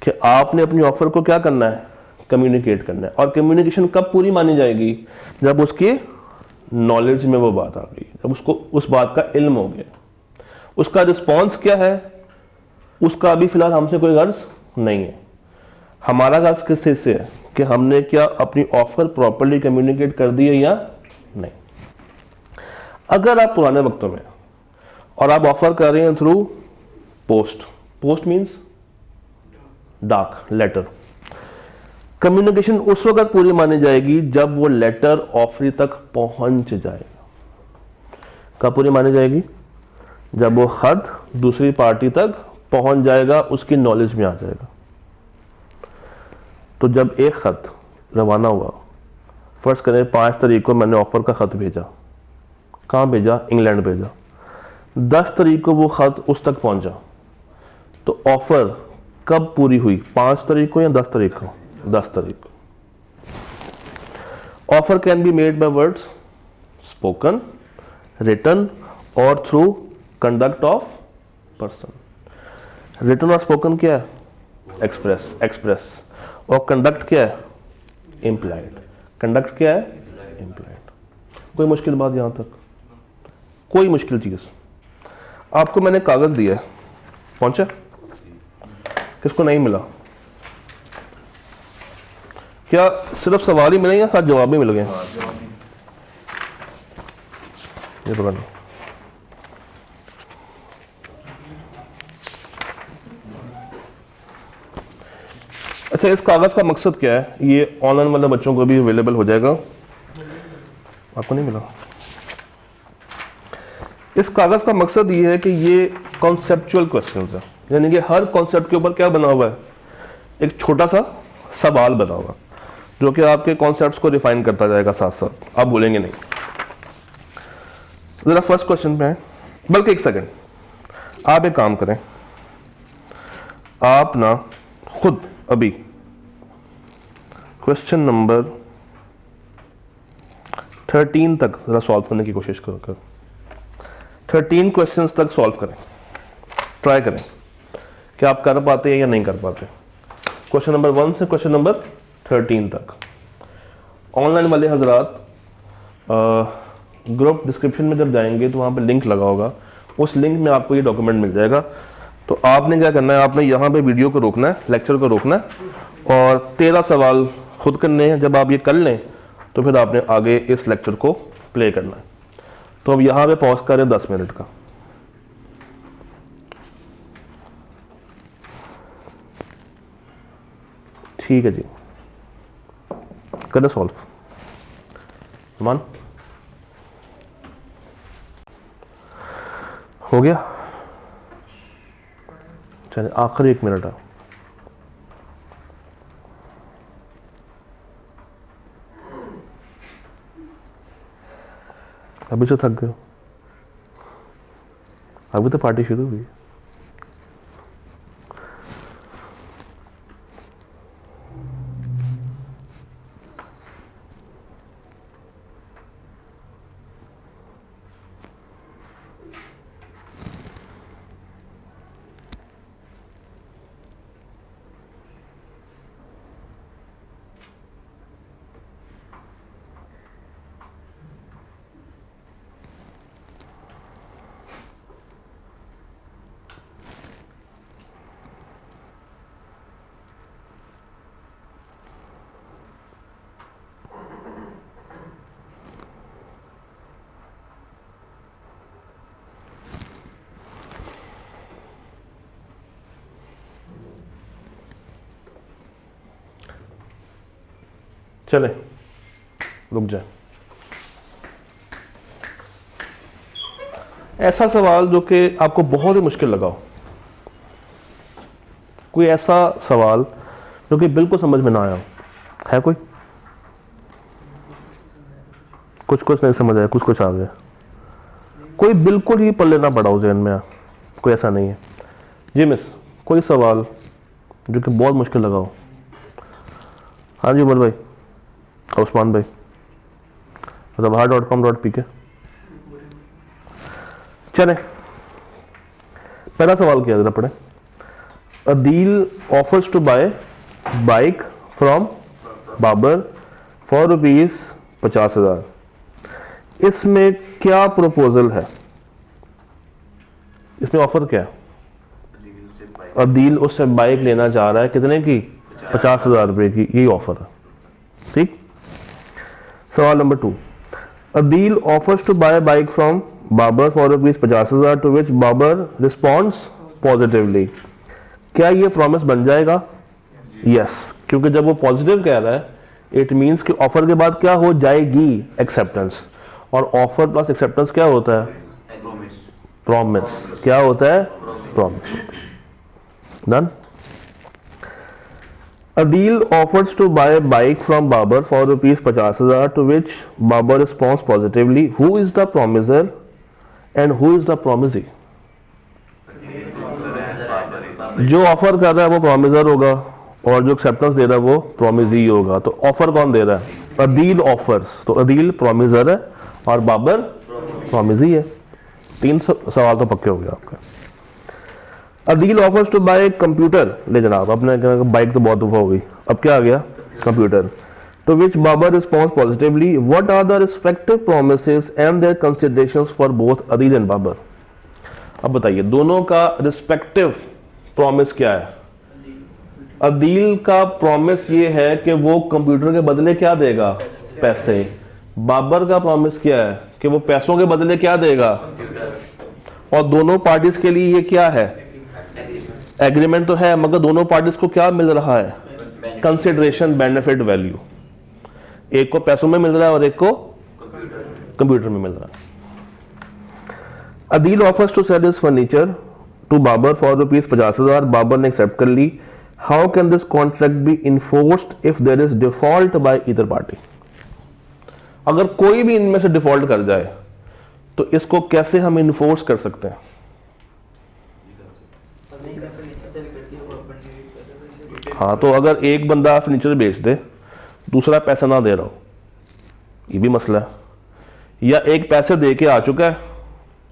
कि आपने अपनी ऑफर को क्या करना है? कम्युनिकेट करना है। और कम्युनिकेशन कब पूरी मानी जाएगी? जब उसकी नॉलेज में वो बात आ गई, जब उसको उस बात का इल्म हो गया। उसका रिस्पॉन्स क्या है उसका अभी फिलहाल हमसे कोई गर्ज नहीं है। हमारा गर्ज किस चीज से है कि हमने क्या अपनी ऑफर प्रॉपर्ली कम्युनिकेट कर दी है या नहीं। अगर आप पुराने वक्तों में और आप ऑफर कर रहे हैं थ्रू पोस्ट, पोस्ट मीन्स डाक, लेटर, कम्युनिकेशन उस वक्त पूरी मानी जाएगी जब वो लेटर ऑफरी तक पहुंच जाएगा। कब पूरी मानी जाएगी? जब वो खत दूसरी पार्टी तक पहुंच जाएगा, उसकी नॉलेज में आ जाएगा। तो जब एक खत रवाना हुआ, फर्ज करें 5 तारीख को मैंने ऑफर का खत भेजा, कहाँ भेजा? इंग्लैंड भेजा। 10 तारीख को वो खत उस तक पहुंचा, तो ऑफर कब पूरी हुई? 5 तारीख को या 10 तारीख को? 10 तारीख को। Offer can be made by words, spoken, written और through conduct of person. Written और स्पोकन क्या है? Express, express. और कंडक्ट क्या है? इम्प्लाइड। कंडक्ट क्या है? इम्प्लाइड। कोई मुश्किल बात यहां तक? कोई मुश्किल चीज? आपको मैंने कागज दिया है, पहुंचा? किसको नहीं मिला? क्या सिर्फ सवाल ही मिले या साथ जवाब भी मिल गए? ये पकड़ना। अच्छा, इस कागज़ का मकसद क्या है? ये ऑनलाइन वाले बच्चों को भी अवेलेबल हो जाएगा। आपको नहीं मिला? इस कागज़ का मकसद ये है कि ये कॉन्सेप्चुअल क्वेश्चंस है, यानी कि हर कॉन्सेप्ट के ऊपर क्या बना हुआ है? एक छोटा सा सवाल बना हुआ, जो कि आपके कॉन्सेप्ट्स को रिफाइन करता जाएगा साथ साथ, आप भूलेंगे नहीं। ज़रा फर्स्ट क्वेश्चन पे है, बल्कि एक सेकंड, आप एक काम करें, आप ना खुद अभी क्वेश्चन नंबर 13 तक ज़रा सॉल्व करने की कोशिश करो। 13 क्वेश्चंस तक सॉल्व करें, ट्राई करें कि आप कर पाते हैं या नहीं कर पाते। क्वेश्चन नंबर 1 से क्वेश्चन नंबर 13 तक। ऑनलाइन वाले हजरात ग्रुप डिस्क्रिप्शन में जब जाएंगे तो वहाँ पे लिंक लगा होगा, उस लिंक में आपको ये डॉक्यूमेंट मिल जाएगा। तो आपने क्या करना है, आपने यहाँ पे वीडियो को रोकना है, लेक्चर को रोकना है और 13 सवाल खुद करने हैं। जब आप ये कर लें तो फिर आपने आगे इस लेक्चर को प्ले करना है। तो अब यहाँ पे पॉज करें 10 मिनट का। ठीक है जी, करें सॉल्व। मान हो गया? चलिए आखिरी 1 मिनट है। अभी तो थक गए, अभी तो पार्टी शुरू हुई। चले रुक जाए। ऐसा सवाल जो कि आपको बहुत ही मुश्किल लगा हो, कोई ऐसा सवाल जो कि बिल्कुल समझ में ना आया हो, है कोई? कुछ कुछ नहीं समझ आया, कुछ कुछ आ गया। कोई बिल्कुल ही पल्ले ना पड़ा हो जहन में, कोई ऐसा नहीं है जी मिस? कोई सवाल जो कि बहुत मुश्किल लगा हो? हाँ जी उमर भाई, उस्मान भाई, rabha.com.pk। चले पहला सवाल किया जरा पढ़े। Adeel offers to buy bike from Babar for ₹50,000। इसमें क्या प्रपोजल है? इसमें ऑफर क्या है? अदील उससे बाइक लेना चाह रहा है, कितने की? 50,000 रुपए की, यही ऑफर है। ठीक। सवाल number 2, Adeel offers to buy bike from Babar for ₹50,000 to which Babar responds positively. क्या ये प्रॉमिस बन जाएगा? यस, क्योंकि जब वो पॉजिटिव कह रहा है इट मींस कि ऑफर के बाद क्या हो जाएगी? एक्सेप्टेंस। और ऑफर प्लस एक्सेप्टेंस क्या होता है? प्रॉमिस। क्या होता है? Promise. Done. Adil offers to buy a bike from Babar for ₹50,000 to which Babar responds positively. Who is the promiser and who is the promisee? जो ऑफर कर रहा है वो प्रॉमिसर होगा और जो एक्सेप्टेंस दे रहा है वो प्रॉमिसी होगा। तो ऑफर कौन दे रहा है? अदील ऑफर्स, तो अदील प्रॉमिसर है और बाबर प्रॉमिसी है। 3 सवाल तो पक्के हो गए आपका। Adeel offers to buy computer, ले जनाब अपने बाइक तो बहुत दफा हो गई, अब क्या आ गया? Computer. To which Babar response positively. What are the respective promises and their considerations for both Adeel and Babar. अब बताइए दोनों का रिस्पेक्टिव प्रॉमिस क्या है? अदील का प्रॉमिस ये है कि वो कंप्यूटर के बदले क्या देगा? पैसे। बाबर का प्रॉमिस क्या है कि वो पैसों के बदले क्या देगा, और दोनों पार्टीज के लिए ये क्या है, एग्रीमेंट तो है, मगर दोनों पार्टीज को क्या मिल रहा है, कंसिडरेशन, बेनिफिट, वैल्यू। एक को पैसों में मिल रहा है और एक को कंप्यूटर में मिल रहा है। Adeel offers to sell his furniture to Babar for ₹50,000। Babar ने एक्सेप्ट कर ली। How can this contract be enforced if there is default by either party. अगर कोई भी इनमें से डिफॉल्ट कर जाए तो इसको कैसे हम इन्फोर्स कर सकते हैं? हाँ, तो अगर एक बंदा फर्नीचर बेच दे, दूसरा पैसा ना दे रहा हो, ये भी मसला है। या एक पैसे दे के आ चुका है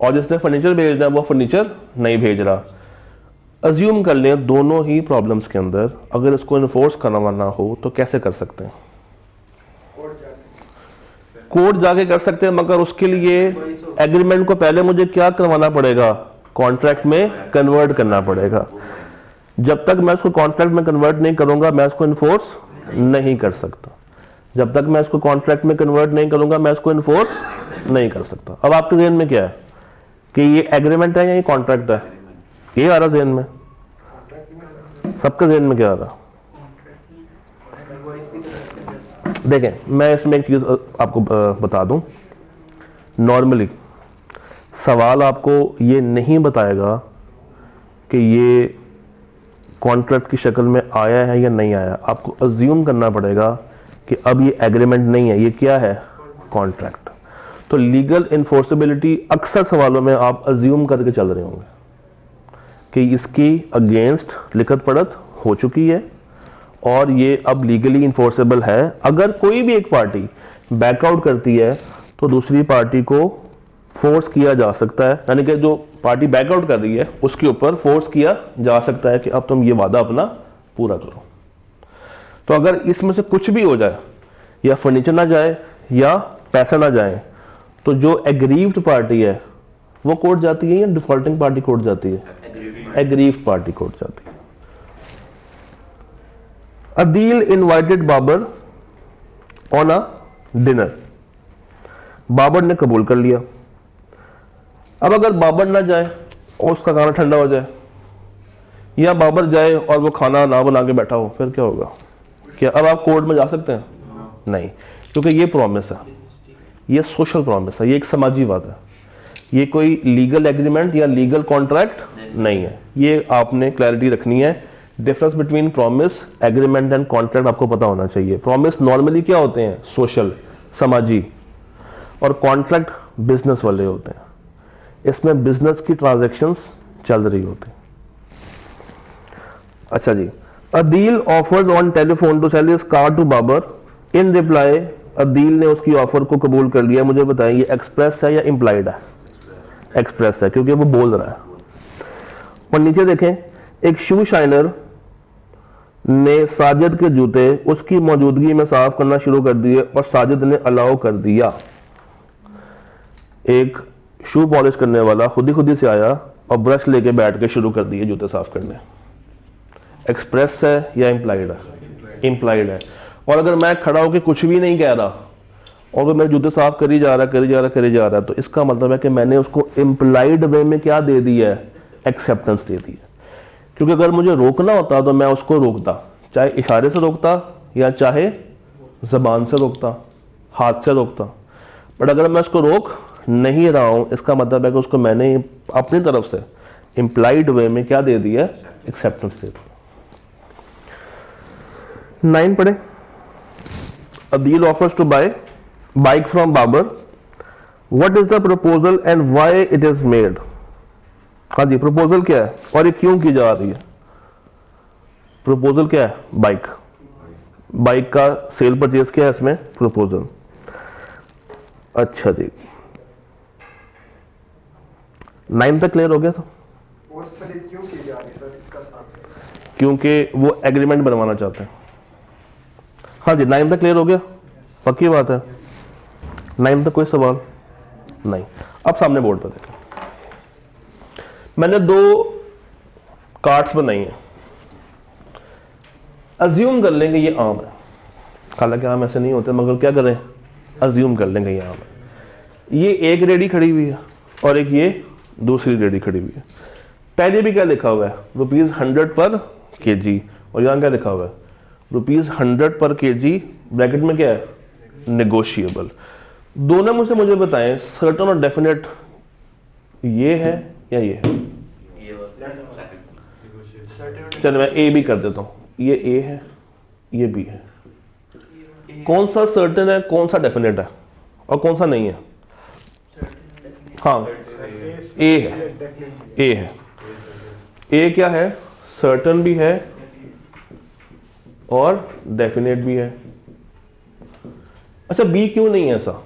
और जिसने फर्नीचर भेजना है वो फर्नीचर नहीं भेज रहा। अज्यूम कर लें दोनों ही प्रॉब्लम्स के अंदर अगर इसको इन्फोर्स करवाना हो तो कैसे कर सकते हैं? कोर्ट जाके कर सकते हैं, मगर उसके लिए एग्रीमेंट को पहले मुझे क्या करवाना पड़ेगा, कॉन्ट्रैक्ट में कन्वर्ट करना पड़ेगा। जब तक मैं उसको कॉन्ट्रैक्ट में कन्वर्ट नहीं करूंगा मैं उसको इन्फोर्स नहीं कर सकता। जब तक मैं इसको कॉन्ट्रैक्ट में कन्वर्ट नहीं करूंगा मैं इसको इन्फोर्स नहीं कर सकता। अब आपके ज़हन में क्या है कि ये एग्रीमेंट है या ये कॉन्ट्रैक्ट है? ये आ रहा ज़हन में, सबके ज़हन में क्या आ रहा? देखें, मैं इसमें एक चीज़ आपको बता दूं। नॉर्मली सवाल आपको ये नहीं बताएगा कि ये कॉन्ट्रैक्ट की शक्ल में आया है या नहीं आया। आपको अज्यूम करना पड़ेगा कि अब ये एग्रीमेंट नहीं है, ये क्या है, कॉन्ट्रैक्ट। तो लीगल इन्फोर्सेबिलिटी अक्सर सवालों में आप अज्यूम करके चल रहे होंगे कि इसकी अगेंस्ट लिखत पढ़त हो चुकी है और ये अब लीगली इन्फोर्सेबल है। अगर कोई भी एक पार्टी बैकआउट करती है तो दूसरी पार्टी को फोर्स किया जा सकता है, यानी कि जो पार्टी बैकआउट कर रही है उसके ऊपर फोर्स किया जा सकता है कि अब तुम ये वादा अपना पूरा करो। तो अगर इसमें से कुछ भी हो जाए, या फर्नीचर ना जाए या पैसा ना जाए, तो जो एग्रीव्ड पार्टी है वो कोर्ट जाती है या डिफॉल्टिंग पार्टी कोर्ट जाती है? एग्रीव्ड पार्टी कोर्ट जाती है। Adeel invited Babar on a dinner. Babar ने कबूल कर लिया। अब अगर बाबर ना जाए और उसका खाना ठंडा हो जाए, या बाबर जाए और वो खाना ना बना के बैठा हो, फिर क्या होगा? क्या अब आप कोर्ट में जा सकते हैं? नहीं, क्योंकि ये प्रॉमिस है, ये सोशल प्रॉमिस है, ये एक समाजी वादा है, ये कोई लीगल एग्रीमेंट या लीगल कॉन्ट्रैक्ट नहीं है। ये आपने क्लैरिटी रखनी है। Difference between promise, agreement and contract आपको पता होना चाहिए। प्रॉमिस नॉर्मली क्या होते हैं, सोशल, समाजी, और कॉन्ट्रैक्ट बिजनेस वाले होते हैं। इसमें बिजनेस की ट्रांजैक्शंस चल रही होती हैं। अच्छा जी, Adeel offers on telephone to sell his car to Babar. In reply Adeel ने उसकी ऑफर को कबूल कर लिया। मुझे बताएं ये एक्सप्रेस है या इम्प्लाइड है? एक्सप्रेस है, क्योंकि वो बोल रहा है। और नीचे देखें, एक शू शाइनर ने साजिद के जूते उसकी मौजूदगी में साफ करना शुरू कर दिए और साजिद ने अलाउ कर दिया। एक शू पॉलिश करने वाला खुद ही से आया और ब्रश लेके बैठ के शुरू कर दिए जूते साफ करने। एक्सप्रेस है या इम्प्लाइड है? इम्प्लाइड है। और अगर मैं खड़ा होकर कुछ भी नहीं कह रहा और वो मेरे जूते साफ करी जा रहा है, तो इसका मतलब है कि मैंने उसको इम्प्लाइड वे में क्या दे दिया है, एक्सेप्टेंस दे दी है। क्योंकि अगर मुझे रोकना होता तो मैं उसको रोकता, चाहे इशारे से रोकता या चाहे जबान से रोकता, हाथ से रोकता। बट अगर मैं उसको रोक नहीं रहा हूं, इसका मतलब है कि उसको मैंने अपनी तरफ से इम्प्लाइड वे में क्या दे दिया, एक्सेप्टेंस दे दिया। 9 पढ़े। Adeel offers to buy bike from Babar. What is the proposal and why it is made. हाँ जी, प्रपोजल क्या है और ये क्यों की जा रही है? प्रपोजल क्या है? बाइक का सेल परचेज क्या है इसमें? प्रपोजल। अच्छा जी, 9 तक क्लियर हो गया? तो और सर ये क्यों की जा रही है सर, इसका साथ? क्योंकि वो एग्रीमेंट बनवाना चाहते हैं। हाँ जी, 9 तक क्लियर हो गया? पक्की बात है? 9 तक कोई सवाल नहीं? अब सामने बोर्ड पर देखें, मैंने 2 कार्ड्स बनाई हैं। अज्यूम कर लेंगे ये आम है, हालांकि आम ऐसे नहीं होते, मगर क्या करें, अज्यूम कर लेंगे यहाँ पे ये एक रेडी खड़ी हुई है और एक ये दूसरी रेडी खड़ी हुई है। पहले भी क्या लिखा हुआ है ₹100 पर kg और यहाँ क्या लिखा हुआ है ₹100 पर kg, ब्रैकेट में क्या है नेगोशिएबल। दोनों में से मुझे बताएं सर्टेन और डेफिनेट ये है या ये है? चलो मैं ए भी कर देता हूँ, ये ए है ये बी है। कौन सा सर्टेन है कौन सा डेफिनेट है और कौन सा नहीं है? हाँ ए है, ए है। ए क्या है सर्टेन भी है और डेफिनेट भी है। अच्छा बी क्यों नहीं है ऐसा?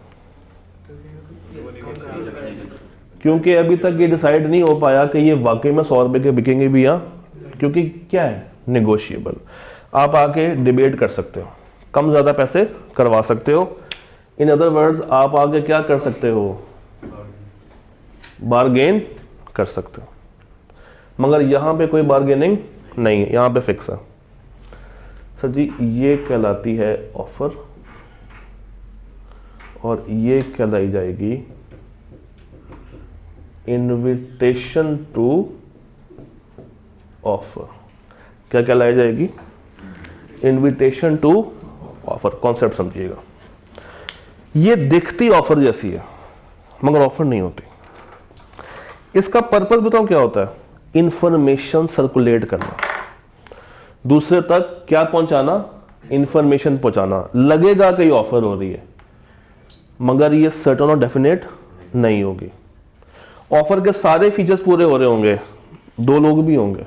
क्योंकि अभी तक ये डिसाइड नहीं हो पाया कि ये वाकई में 100 रुपए के बिकेंगे भी या, क्योंकि क्या है नेगोशिएबल। आप आके डिबेट कर सकते हो, कम ज़्यादा पैसे करवा सकते हो। इन अदर वर्ड्स आप आगे क्या कर सकते हो बारगेन कर सकते हो। मगर यहाँ पे कोई बारगेनिंग नहीं है, यहाँ पे फिक्स है। सर जी ये कहलाती है ऑफर और ये कहलाई जाएगी इनविटेशन टू ऑफर। क्या कहलाई जाएगी? Invitation to offer. कॉन्सेप्ट समझिएगा, ये दिखती ऑफर जैसी है मगर ऑफर नहीं होती। इसका पर्पस बताऊं क्या होता है? इंफॉर्मेशन सर्कुलेट करना, दूसरे तक क्या पहुंचाना? इंफॉर्मेशन पहुंचाना। लगेगा कि ऑफर हो रही है मगर ये सर्टेन और डेफिनेट नहीं होगी। ऑफर के सारे फीचर्स पूरे हो रहे होंगे, 2 लोग भी होंगे,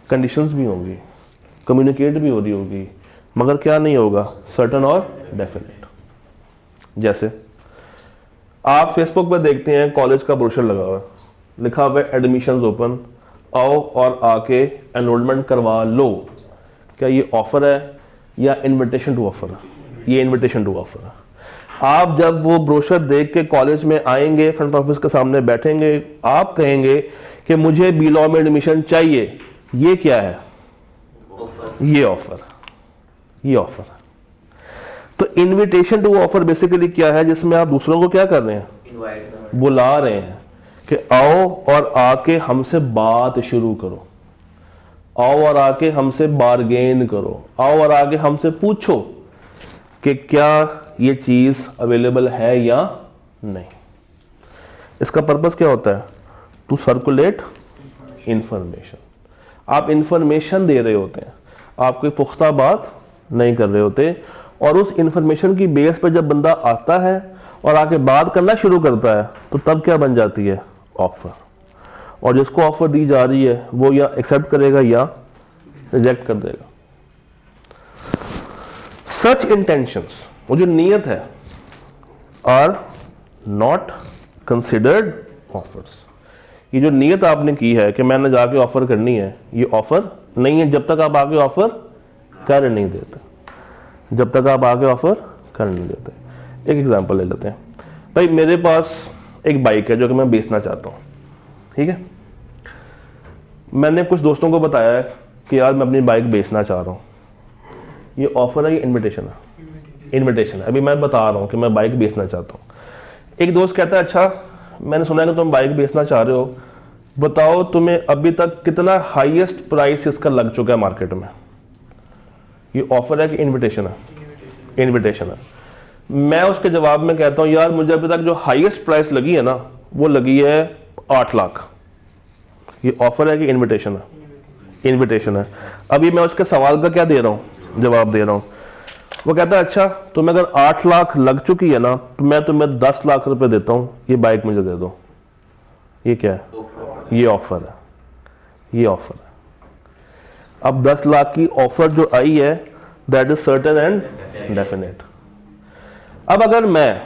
कंडीशंस भी होंगी, कम्युनिकेट भी हो रही होगी, मगर क्या नहीं होगा? सर्टेन और डेफिनेट। जैसे आप फेसबुक पर देखते हैं कॉलेज का ब्रोशर लगा हुआ है, लिखा हुआ है एडमिशंस ओपन, आओ और आके एनरोलमेंट करवा लो। क्या ये ऑफर है या इनविटेशन टू ऑफर है? ये इनविटेशन टू ऑफर है। आप जब वो ब्रोशर देख के कॉलेज में आएंगे, फ्रंट ऑफिस के सामने बैठेंगे, आप कहेंगे कि मुझे बी लॉ में एडमिशन चाहिए। ये क्या है? ये ऑफर, ये ऑफर। तो इनविटेशन टू ऑफर बेसिकली क्या है? जिसमें आप दूसरों को क्या कर रहे हैं? बुला रहे हैं कि आओ और आके हमसे बात शुरू करो, आओ और आके हमसे बारगेन करो, आओ और आके हमसे पूछो कि क्या ये चीज अवेलेबल है या नहीं। इसका पर्पस क्या होता है? To circulate information. आप इंफॉर्मेशन दे रहे होते हैं, आप कोई पुख्ता बात नहीं कर रहे होते, और उस इंफॉर्मेशन की बेस पर जब बंदा आता है और आके बात करना शुरू करता है तो तब क्या बन जाती है? ऑफर। और जिसको ऑफर दी जा रही है वो या एक्सेप्ट करेगा या रिजेक्ट कर देगा। सच इंटेंशंस, वो जो नीयत है, आर नॉट कंसिडर्ड ऑफर्स। ये जो नीयत आपने की है कि मैंने जाके ऑफर करनी है, ये ऑफर नहीं है जब तक आप आगे ऑफर कर नहीं देते, जब तक आप आगे ऑफर कर नहीं देते। एक एग्जांपल ले लेते हैं। भाई मेरे पास एक बाइक है जो कि मैं बेचना चाहता हूँ, ठीक है। मैंने कुछ दोस्तों को बताया है कि यार मैं अपनी बाइक बेचना चाह रहा हूँ। ये ऑफर है, ये इनविटेशन है? इनविटेशन है। अभी मैं बता रहा हूँ कि मैं बाइक बेचना चाहता हूँ। एक दोस्त कहता है अच्छा मैंने सुना है कि तुम बाइक बेचना चाह रहे हो, बताओ तुम्हें अभी तक कितना हाईएस्ट प्राइस इसका लग चुका है मार्केट में। ये ऑफर है कि इनविटेशन है? इनविटेशन है। मैं उसके जवाब में कहता हूँ यार मुझे अभी तक जो हाईएस्ट प्राइस लगी है ना वो लगी है 8 लाख। ये ऑफर है कि इनविटेशन है? इनविटेशन है। अभी मैं उसके सवाल का क्या दे रहा हूँ? जवाब दे रहा हूँ। वो कहता है अच्छा तुम्हें अगर 8 लाख लग चुकी है ना तो मैं तुम्हें 10 लाख रुपए देता हूँ, ये बाइक मुझे दे दो। ये क्या है? ये ऑफर है, ये ऑफर है। अब 10 लाख की ऑफर जो आई है that is certain and definite. अब अगर मैं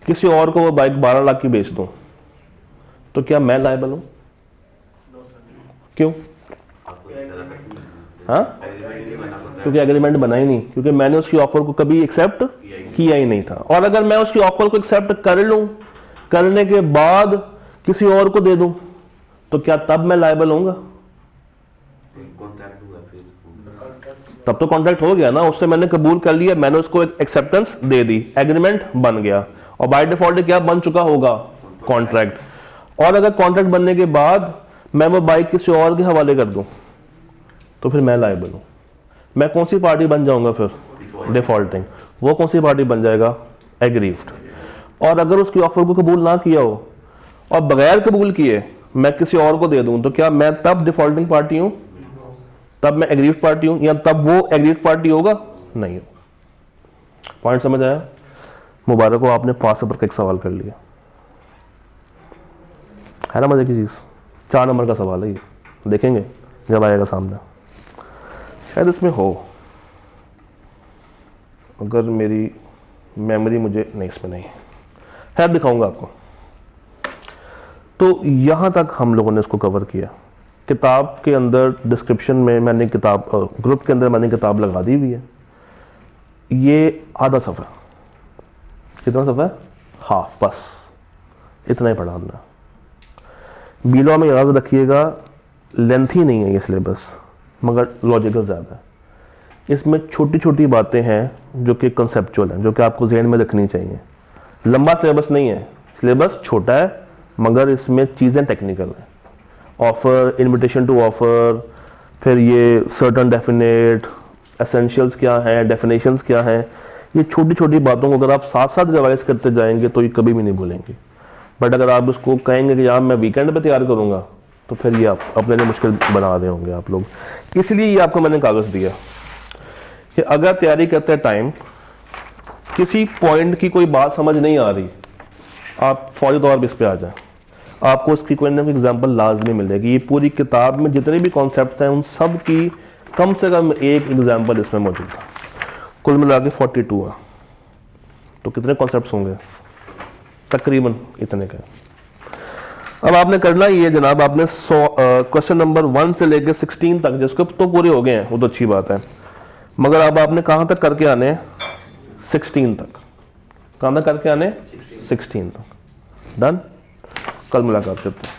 किसी और को वो बाइक 12 लाख की बेच दूं तो क्या मैं लायबल हूं? क्यों? हाँ, क्योंकि एग्रीमेंट बना ही नहीं, क्योंकि मैंने उसकी ऑफर को कभी एक्सेप्ट किया ही नहीं था। और अगर मैं उसकी ऑफर को एक्सेप्ट कर लूं, करने के बाद किसी और को दे दूं तो क्या तब मैं लायबल होऊंगा? तब तो कॉन्ट्रैक्ट हो गया ना, उससे मैंने कबूल कर लिया, मैंने उसको एक एक्सेप्टेंस दे दी, एग्रीमेंट बन गया, और बाय डिफॉल्ट क्या बन चुका होगा, कॉन्ट्रैक्ट। और अगर कॉन्ट्रैक्ट बनने के बाद मैं वो बाइक किसी और के हवाले कर दूं तो फिर मैं लायबल हूं। मैं कौन सी पार्टी बन जाऊंगा फिर, डिफॉल्टिंग। वो कौन सी पार्टी बन जाएगा, एग्रीव्ड। और अगर उसकी ऑफर को कबूल ना किया हो और बगैर कबूल किए मैं किसी और को दे दूं तो क्या मैं तब डिफॉल्टिंग पार्टी हूं, तब मैं एग्रीव्ड पार्टी हूं, या तब वो एग्रीव्ड पार्टी होगा, नहीं हो। पॉइंट समझ आया? मुबारक हो, आपने 5 नंबर का एक सवाल कर लिया, है ना मजे की चीज। 4 नंबर का सवाल है ये, देखेंगे जब आएगा सामने, शायद इसमें हो, अगर मेरी मेमोरी मुझे नहीं, इसमें नहीं है, दिखाऊंगा आपको। तो यहां तक हम लोगों ने इसको कवर किया। किताब के अंदर डिस्क्रिप्शन में मैंने किताब, ग्रुप के अंदर मैंने किताब लगा दी हुई है। ये आधा सफ़ा, कितना सफ़ा है, हाफ, बस इतना ही पढ़ा हमने। बीलॉ में याद रखिएगा, लेंथी नहीं है ये सिलेबस, मगर लॉजिकल ज़्यादा है। इसमें छोटी छोटी बातें हैं जो कि कंसेप्चुअल हैं, जो कि आपको जहन में रखनी चाहिए। लंबा सिलेबस नहीं है, सिलेबस छोटा है, मगर इसमें चीज़ें टेक्निकल हैं। ऑफर, इनविटेशन टू ऑफर, फिर ये सर्टन डेफिनेट, एसेंशियल्स क्या हैं, डेफिनेशंस क्या हैं, ये छोटी छोटी बातों को अगर आप साथ साथ रिवाइज करते जाएंगे तो ये कभी भी नहीं भूलेंगे। बट अगर आप उसको कहेंगे कि यार मैं वीकेंड पे तैयार करूंगा, तो फिर ये आप अपने लिए मुश्किल बना रहे होंगे आप लोग। इसलिए ये आपको मैंने कागज़ दिया कि अगर तैयारी करते टाइम किसी पॉइंट की कोई बात समझ नहीं आ रही, आप फौरी तौर पर इस पर आ जाए, आपको उसकी कोई ना कोई एग्जाम्पल लाजमी मिलेगी। ये पूरी किताब में जितने भी कॉन्सेप्ट हैं उन सब की कम से कम एक एग्जाम्पल इसमें मौजूद है। कुल मिला के 42 है, तो कितने कॉन्सेप्ट्स होंगे, तकरीबन इतने के। अब आपने करना ये जनाब, आपने क्वेश्चन नंबर 1 से लेकर 16 तक, जिसको तो पूरे हो गए हैं वो तो अच्छी बात है, मगर अब आपने कहाँ तक करके आने, 16 तक। कहाँ तक करके आने, 16 तक। डन। कल मुलाकात करते हैं।